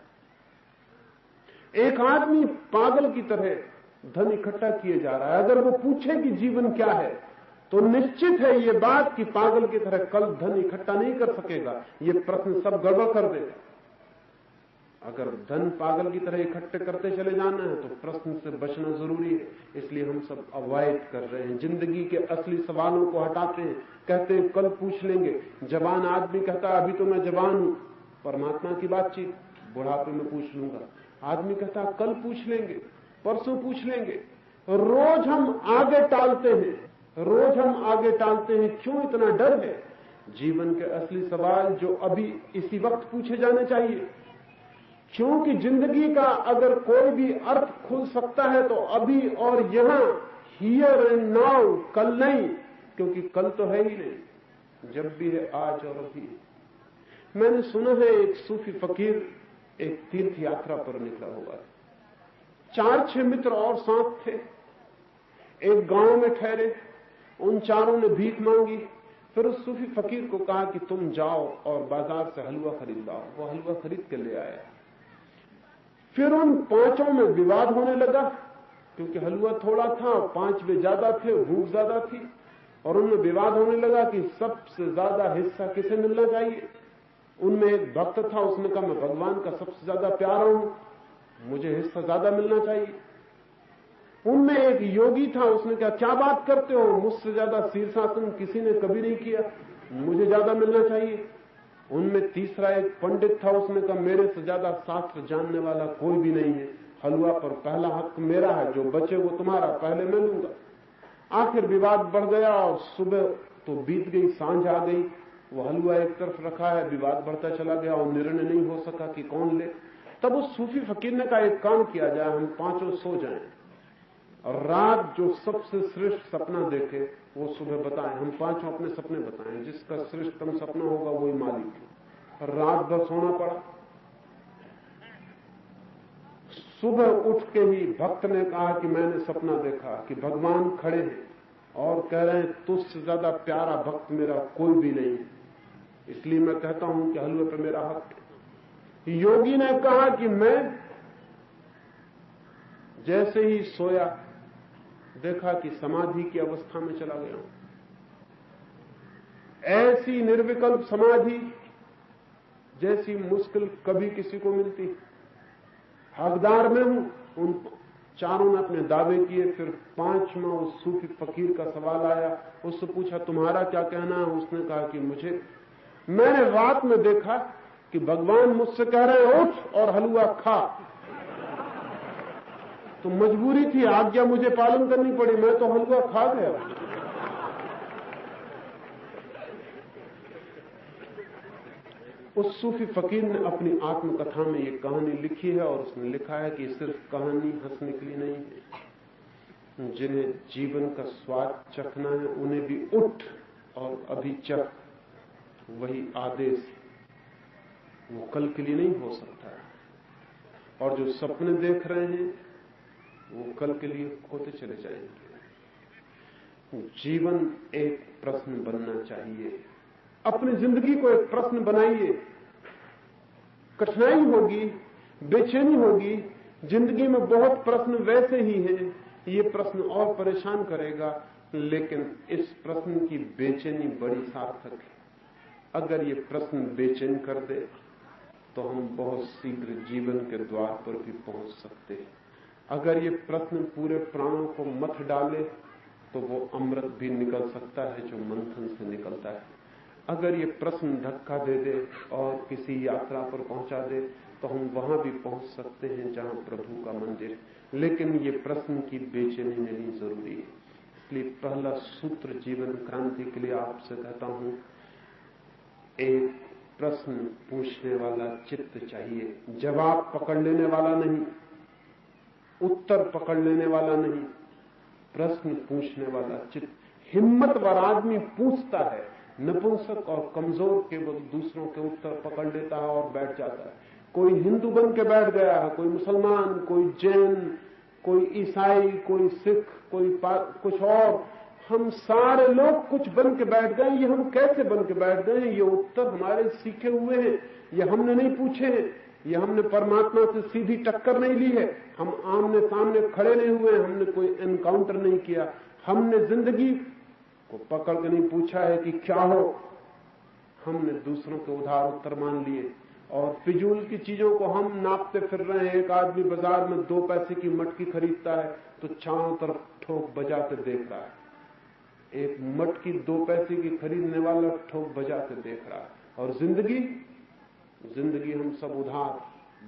एक आदमी पागल की तरह धन इकट्ठा किए जा रहा है, अगर वो पूछे कि जीवन क्या है, तो निश्चित है ये बात कि पागल की तरह कल धन इकट्ठा नहीं कर सकेगा, ये प्रश्न सब गड़बड़ कर देगा। अगर धन पागल की तरह इकट्ठे करते चले जाना है तो प्रश्न से बचना जरूरी है। इसलिए हम सब अवॉइड कर रहे हैं, जिंदगी के असली सवालों को हटाते हैं, कहते हैं कल पूछ लेंगे। जवान आदमी कहता है अभी तो मैं जवान हूं, परमात्मा की बातचीत, बुढ़ापे में पूछ लूंगा। आदमी कहता है कल पूछ लेंगे, परसों पूछ लेंगे। रोज हम आगे टालते हैं, रोज हम आगे टालते हैं। क्यों इतना डर है? जीवन के असली सवाल जो अभी इसी वक्त पूछे जाने चाहिए, क्योंकि जिंदगी का अगर कोई भी अर्थ खुल सकता है तो अभी और यहां, हियर एंड नाउ, कल नहीं, क्योंकि कल तो है ही नहीं, जब भी है आज और अभी। मैंने सुना है एक सूफी फकीर एक तीर्थ यात्रा पर निकला हुआ है, 4-6 मित्र और साथ थे, एक गांव में ठहरे, उन चारों ने भीख मांगी। फिर उस सूफी फकीर को कहा कि तुम जाओ और बाजार से हलवा खरीद लाओ। वो हलवा खरीद के ले आया। फिर उन 5 में विवाद होने लगा, क्योंकि हलवा थोड़ा था, 5 वे ज्यादा थे, भूख ज्यादा थी, और उनमें विवाद होने लगा कि सबसे ज्यादा हिस्सा किसे मिलना चाहिए। उनमें एक भक्त था, उसने कहा मैं भगवान का सबसे ज्यादा प्यारा हूं, मुझे हिस्सा ज्यादा मिलना चाहिए। उनमें एक योगी था, उसने कहा क्या बात करते हो, मुझसे ज्यादा शीर्षासन किसी ने कभी नहीं किया, मुझे ज्यादा मिलना चाहिए। उनमें तीसरा एक पंडित था, उसने कहा मेरे से ज्यादा शास्त्र जानने वाला कोई भी नहीं है, हलवा पर पहला हक मेरा है, जो बचे वो तुम्हारा, पहले मैं लूंगा। आखिर विवाद बढ़ गया और सुबह तो बीत गई, सांझ आ गई, वो हलवा एक तरफ रखा है, विवाद बढ़ता चला गया और निर्णय नहीं हो सका कि कौन ले। तब उस सूफी फकीर ने कहा एक काम किया जाए, हम 5 सो जाएं और रात जो सबसे श्रेष्ठ सपना देखे वो सुबह बताएं, हम 5 अपने सपने बताएं, जिसका श्रेष्ठतम सपना होगा वही मालिक है। रात भर सोना पड़ा। सुबह उठ के ही भक्त ने कहा कि मैंने सपना देखा कि भगवान खड़े हैं और कह रहे हैं तुझसे ज्यादा प्यारा भक्त मेरा कोई भी नहीं है, इसलिए मैं कहता हूं कि हलवे पे मेरा हक है। योगी ने कहा कि मैं जैसे ही सोया देखा कि समाधि की अवस्था में चला गया हूं। ऐसी निर्विकल्प समाधि जैसी मुश्किल कभी किसी को मिलती। हकदार में हूं। उन चारों ने अपने दावे किए। फिर 5वां उस सूफी फकीर का सवाल आया, उससे पूछा तुम्हारा क्या कहना है। उसने कहा कि मैंने रात में देखा कि भगवान मुझसे कह रहे हैं उठ और हलवा खा, तो मजबूरी थी, आज्ञा मुझे पालन करनी पड़ी, मैं तो हलवा खा गया। उस सूफी फकीर ने अपनी आत्मकथा में ये कहानी लिखी है और उसने लिखा है कि सिर्फ कहानी हंसने के लिए नहीं है, जिन्हें जीवन का स्वाद चखना है उन्हें भी उठ और अभी चख, वही आदेश। वो कल के लिए नहीं हो सकता, और जो सपने देख रहे हैं वो कल के लिए खोते चले जाएंगे। जीवन एक प्रश्न बनना चाहिए। अपनी जिंदगी को एक प्रश्न बनाइए। कठिनाई होगी, बेचैनी होगी, जिंदगी में बहुत प्रश्न वैसे ही हैं, ये प्रश्न और परेशान करेगा, लेकिन इस प्रश्न की बेचैनी बड़ी सार्थक है। अगर ये प्रश्न बेचैन कर दे तो हम बहुत शीघ्र जीवन के द्वार पर भी पहुंच सकते हैं। अगर ये प्रश्न पूरे प्राणों को मथ डाले तो वो अमृत भी निकल सकता है जो मंथन से निकलता है। अगर ये प्रश्न धक्का दे दे और किसी यात्रा पर पहुंचा दे तो हम वहां भी पहुंच सकते हैं जहां प्रभु का मंदिर है। लेकिन ये प्रश्न की बेचैनी लेनी जरूरी है। इसलिए पहला सूत्र जीवन क्रांति के लिए आपसे कहता हूं, एक प्रश्न पूछने वाला चित्त चाहिए। जवाब पकड़ लेने वाला नहीं, उत्तर पकड़ लेने वाला नहीं, प्रश्न पूछने वाला चित्त। हिम्मतवर आदमी पूछता है, नपुंसक और कमजोर केवल दूसरों के उत्तर पकड़ लेता है और बैठ जाता है। कोई हिंदू बन के बैठ गया है, कोई मुसलमान, कोई जैन, कोई ईसाई, कोई सिख, कोई कुछ और। हम सारे लोग कुछ बन के बैठ गए। ये हम कैसे बन के बैठ गए? ये उत्तर हमारे सीखे हुए हैं, ये हमने नहीं पूछे हैं, ये हमने परमात्मा से सीधी टक्कर नहीं ली है, हम आमने सामने खड़े नहीं हुए, हमने कोई एनकाउंटर नहीं किया, हमने जिंदगी को पकड़ के नहीं पूछा है कि क्या हो। हमने दूसरों के उधार उत्तर मान लिए और फिजूल की चीजों को हम नापते फिर रहे हैं। एक आदमी बाजार में 2 पैसे की मटकी खरीदता है तो चारों तरफ ठोक बजाते देख रहा है। एक मटकी 2 पैसे की खरीदने वाला ठोक बजाते देख रहा है। और जिंदगी हम सब उधार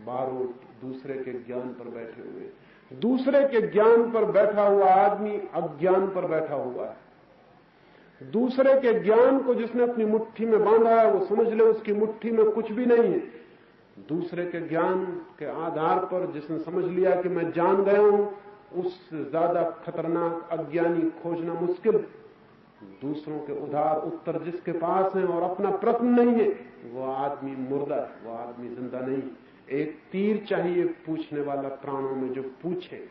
बारूद दूसरे के ज्ञान पर बैठे हुए। दूसरे के ज्ञान पर बैठा हुआ आदमी अज्ञान पर बैठा हुआ है। दूसरे के ज्ञान को जिसने अपनी मुट्ठी में बांधा है वो समझ ले उसकी मुट्ठी में कुछ भी नहीं है। दूसरे के ज्ञान के आधार पर जिसने समझ लिया कि मैं जान गया हूं, उससे ज्यादा खतरनाक अज्ञानी खोजना मुश्किल। दूसरों के उधार उत्तर जिसके पास है और अपना प्रश्न नहीं है, वो आदमी मुर्दा है, वो आदमी जिंदा नहीं। एक तीर चाहिए पूछने वाला प्राणों में जो पूछे।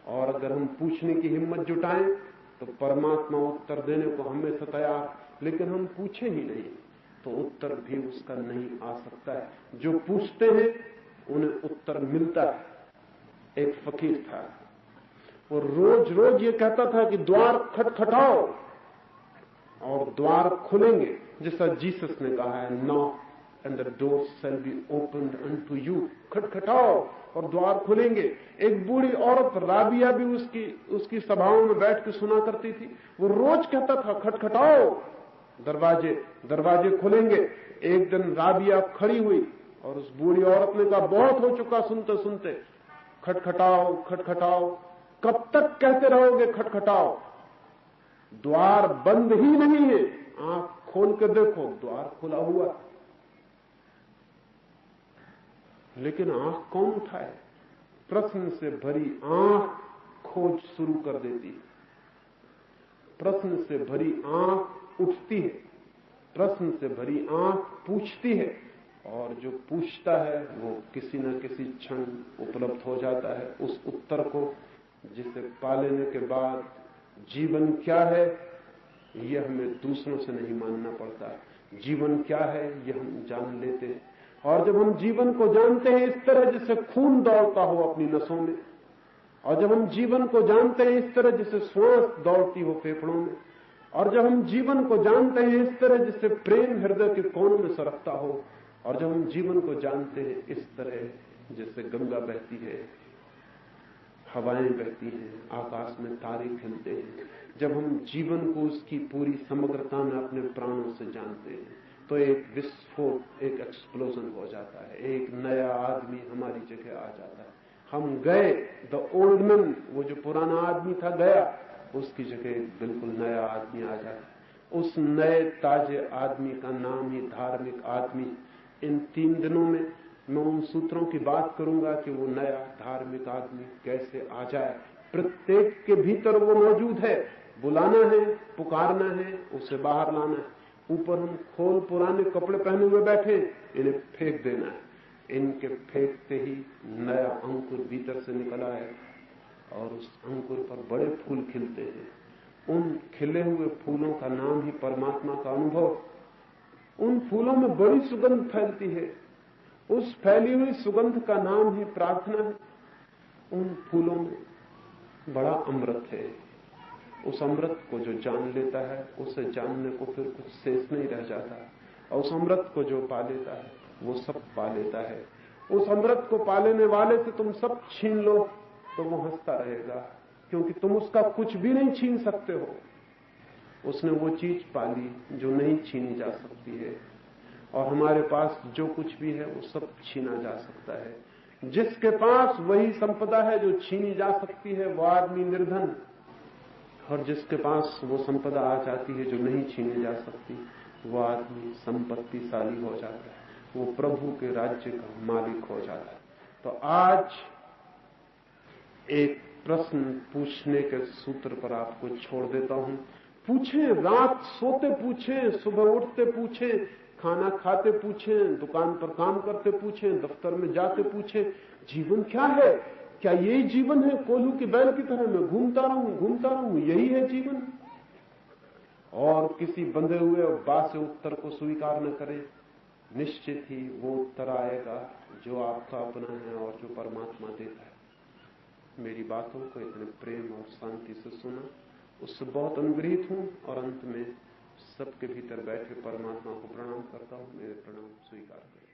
और अगर हम पूछने की हिम्मत जुटाएं तो परमात्मा उत्तर देने को हमेशा तैयार, लेकिन हम पूछे ही नहीं तो उत्तर भी उसका नहीं आ सकता है। जो पूछते हैं उन्हें उत्तर मिलता है। एक फकीर था, वो रोज रोज ये कहता था कि द्वार खटखटाओ और द्वार खुलेंगे, जैसा जीसस ने कहा है, knock and the door shall be opened unto you. खटखटाओ और द्वार खुलेंगे। एक बूढ़ी औरत राबिया भी उसकी सभाओं में बैठ के सुना करती थी। वो रोज कहता था खटखटाओ, दरवाजे खुलेंगे। एक दिन राबिया खड़ी हुई और उस बूढ़ी औरत ने कहा, बहुत हो चुका सुनते सुनते, खटखटाओ खटखटाओ। कब तक कहते रहोगे खटखटाओ? द्वार बंद ही नहीं है, आंख खोल कर देखो द्वार खुला हुआ। लेकिन आंख कौन उठाए? प्रश्न से भरी आंख खोज शुरू कर देती है। प्रश्न से भरी आंख उठती है, प्रश्न से भरी आंख पूछती है, और जो पूछता है वो किसी न किसी क्षण उपलब्ध हो जाता है उस उत्तर को, जिसे पा लेने के बाद जीवन क्या है यह हमें दूसरों से नहीं मानना पड़ता। जीवन क्या है यह हम जान लेते हैं। और जब हम जीवन को जानते हैं इस तरह जैसे खून दौड़ता हो अपनी नसों में, और जब हम जीवन को जानते हैं इस तरह जैसे श्वास दौड़ती हो फेफड़ों में, और जब हम जीवन को जानते हैं इस तरह जैसे प्रेम हृदय के कोनों में सरकता हो, और जब हम जीवन को जानते हैं इस तरह जैसे गंगा बहती है, हवाएं बहती हैं, आकाश में तारे खिलते हैं, जब हम जीवन को उसकी पूरी समग्रता में अपने प्राणों से जानते हैं तो एक विस्फोट, एक एक्सप्लोजन हो जाता है। एक नया आदमी हमारी जगह आ जाता है। हम गए, द ओल्ड मैन, वो जो पुराना आदमी था गया, उसकी जगह बिल्कुल नया आदमी आ जाता है। उस नए ताजे आदमी का नाम ही धार्मिक आदमी। इन 3 दिनों में मैं उन सूत्रों की बात करूंगा कि वो नया धार्मिक आदमी कैसे आ जाए। प्रत्येक के भीतर वो मौजूद है, बुलाना है, पुकारना है, उसे बाहर लाना है। ऊपर हम खोल पुराने कपड़े पहने हुए बैठे, इन्हें फेंक देना है। इनके फेंकते ही नया अंकुर भीतर से निकल आएगा और उस अंकुर पर बड़े फूल खिलते हैं। उन खिले हुए फूलों का नाम ही परमात्मा का अनुभव। उन फूलों में बड़ी सुगंध फैलती है, उस फैली हुई सुगंध का नाम ही प्रार्थना है। उन फूलों में बड़ा अमृत है। उस अमृत को जो जान लेता है, उसे जानने को फिर कुछ शेष नहीं रह जाता, और उस अमृत को जो पा लेता है वो सब पा लेता है। उस अमृत को पा लेने वाले से तुम सब छीन लो तो वो हंसता रहेगा, क्योंकि तुम उसका कुछ भी नहीं छीन सकते हो। उसने वो चीज पाली जो नहीं छीनी जा सकती है, और हमारे पास जो कुछ भी है वो सब छीना जा सकता है। जिसके पास वही संपदा है जो छीनी जा सकती है, वो आदमी निर्धन, और जिसके पास वो संपदा आ जाती है जो नहीं छीनी जा सकती, वो आदमी संपत्तिशाली हो जाता है, वो प्रभु के राज्य का मालिक हो जाता है। तो आज एक प्रश्न पूछने के सूत्र पर आपको छोड़ देता हूं। पूछें, रात सोते पूछें, सुबह उठते पूछें, खाना खाते पूछें, दुकान पर काम करते पूछें, दफ्तर में जाते पूछें, जीवन क्या है? क्या यही जीवन है? कोल्हू की बैल की तरह मैं घूमता रहूं, यही है जीवन? और किसी बंधे हुए और बासे उत्तर को स्वीकार न करें, निश्चित ही वो उत्तर आएगा जो आपका अपना है और जो परमात्मा देता है। मेरी बातों को इतने प्रेम और शांति से सुना, उससे बहुत अनुग्रहित हूं, और अंत में सबके भीतर बैठे परमात्मा को प्रणाम करता हूं। मेरे प्रणाम स्वीकार करें।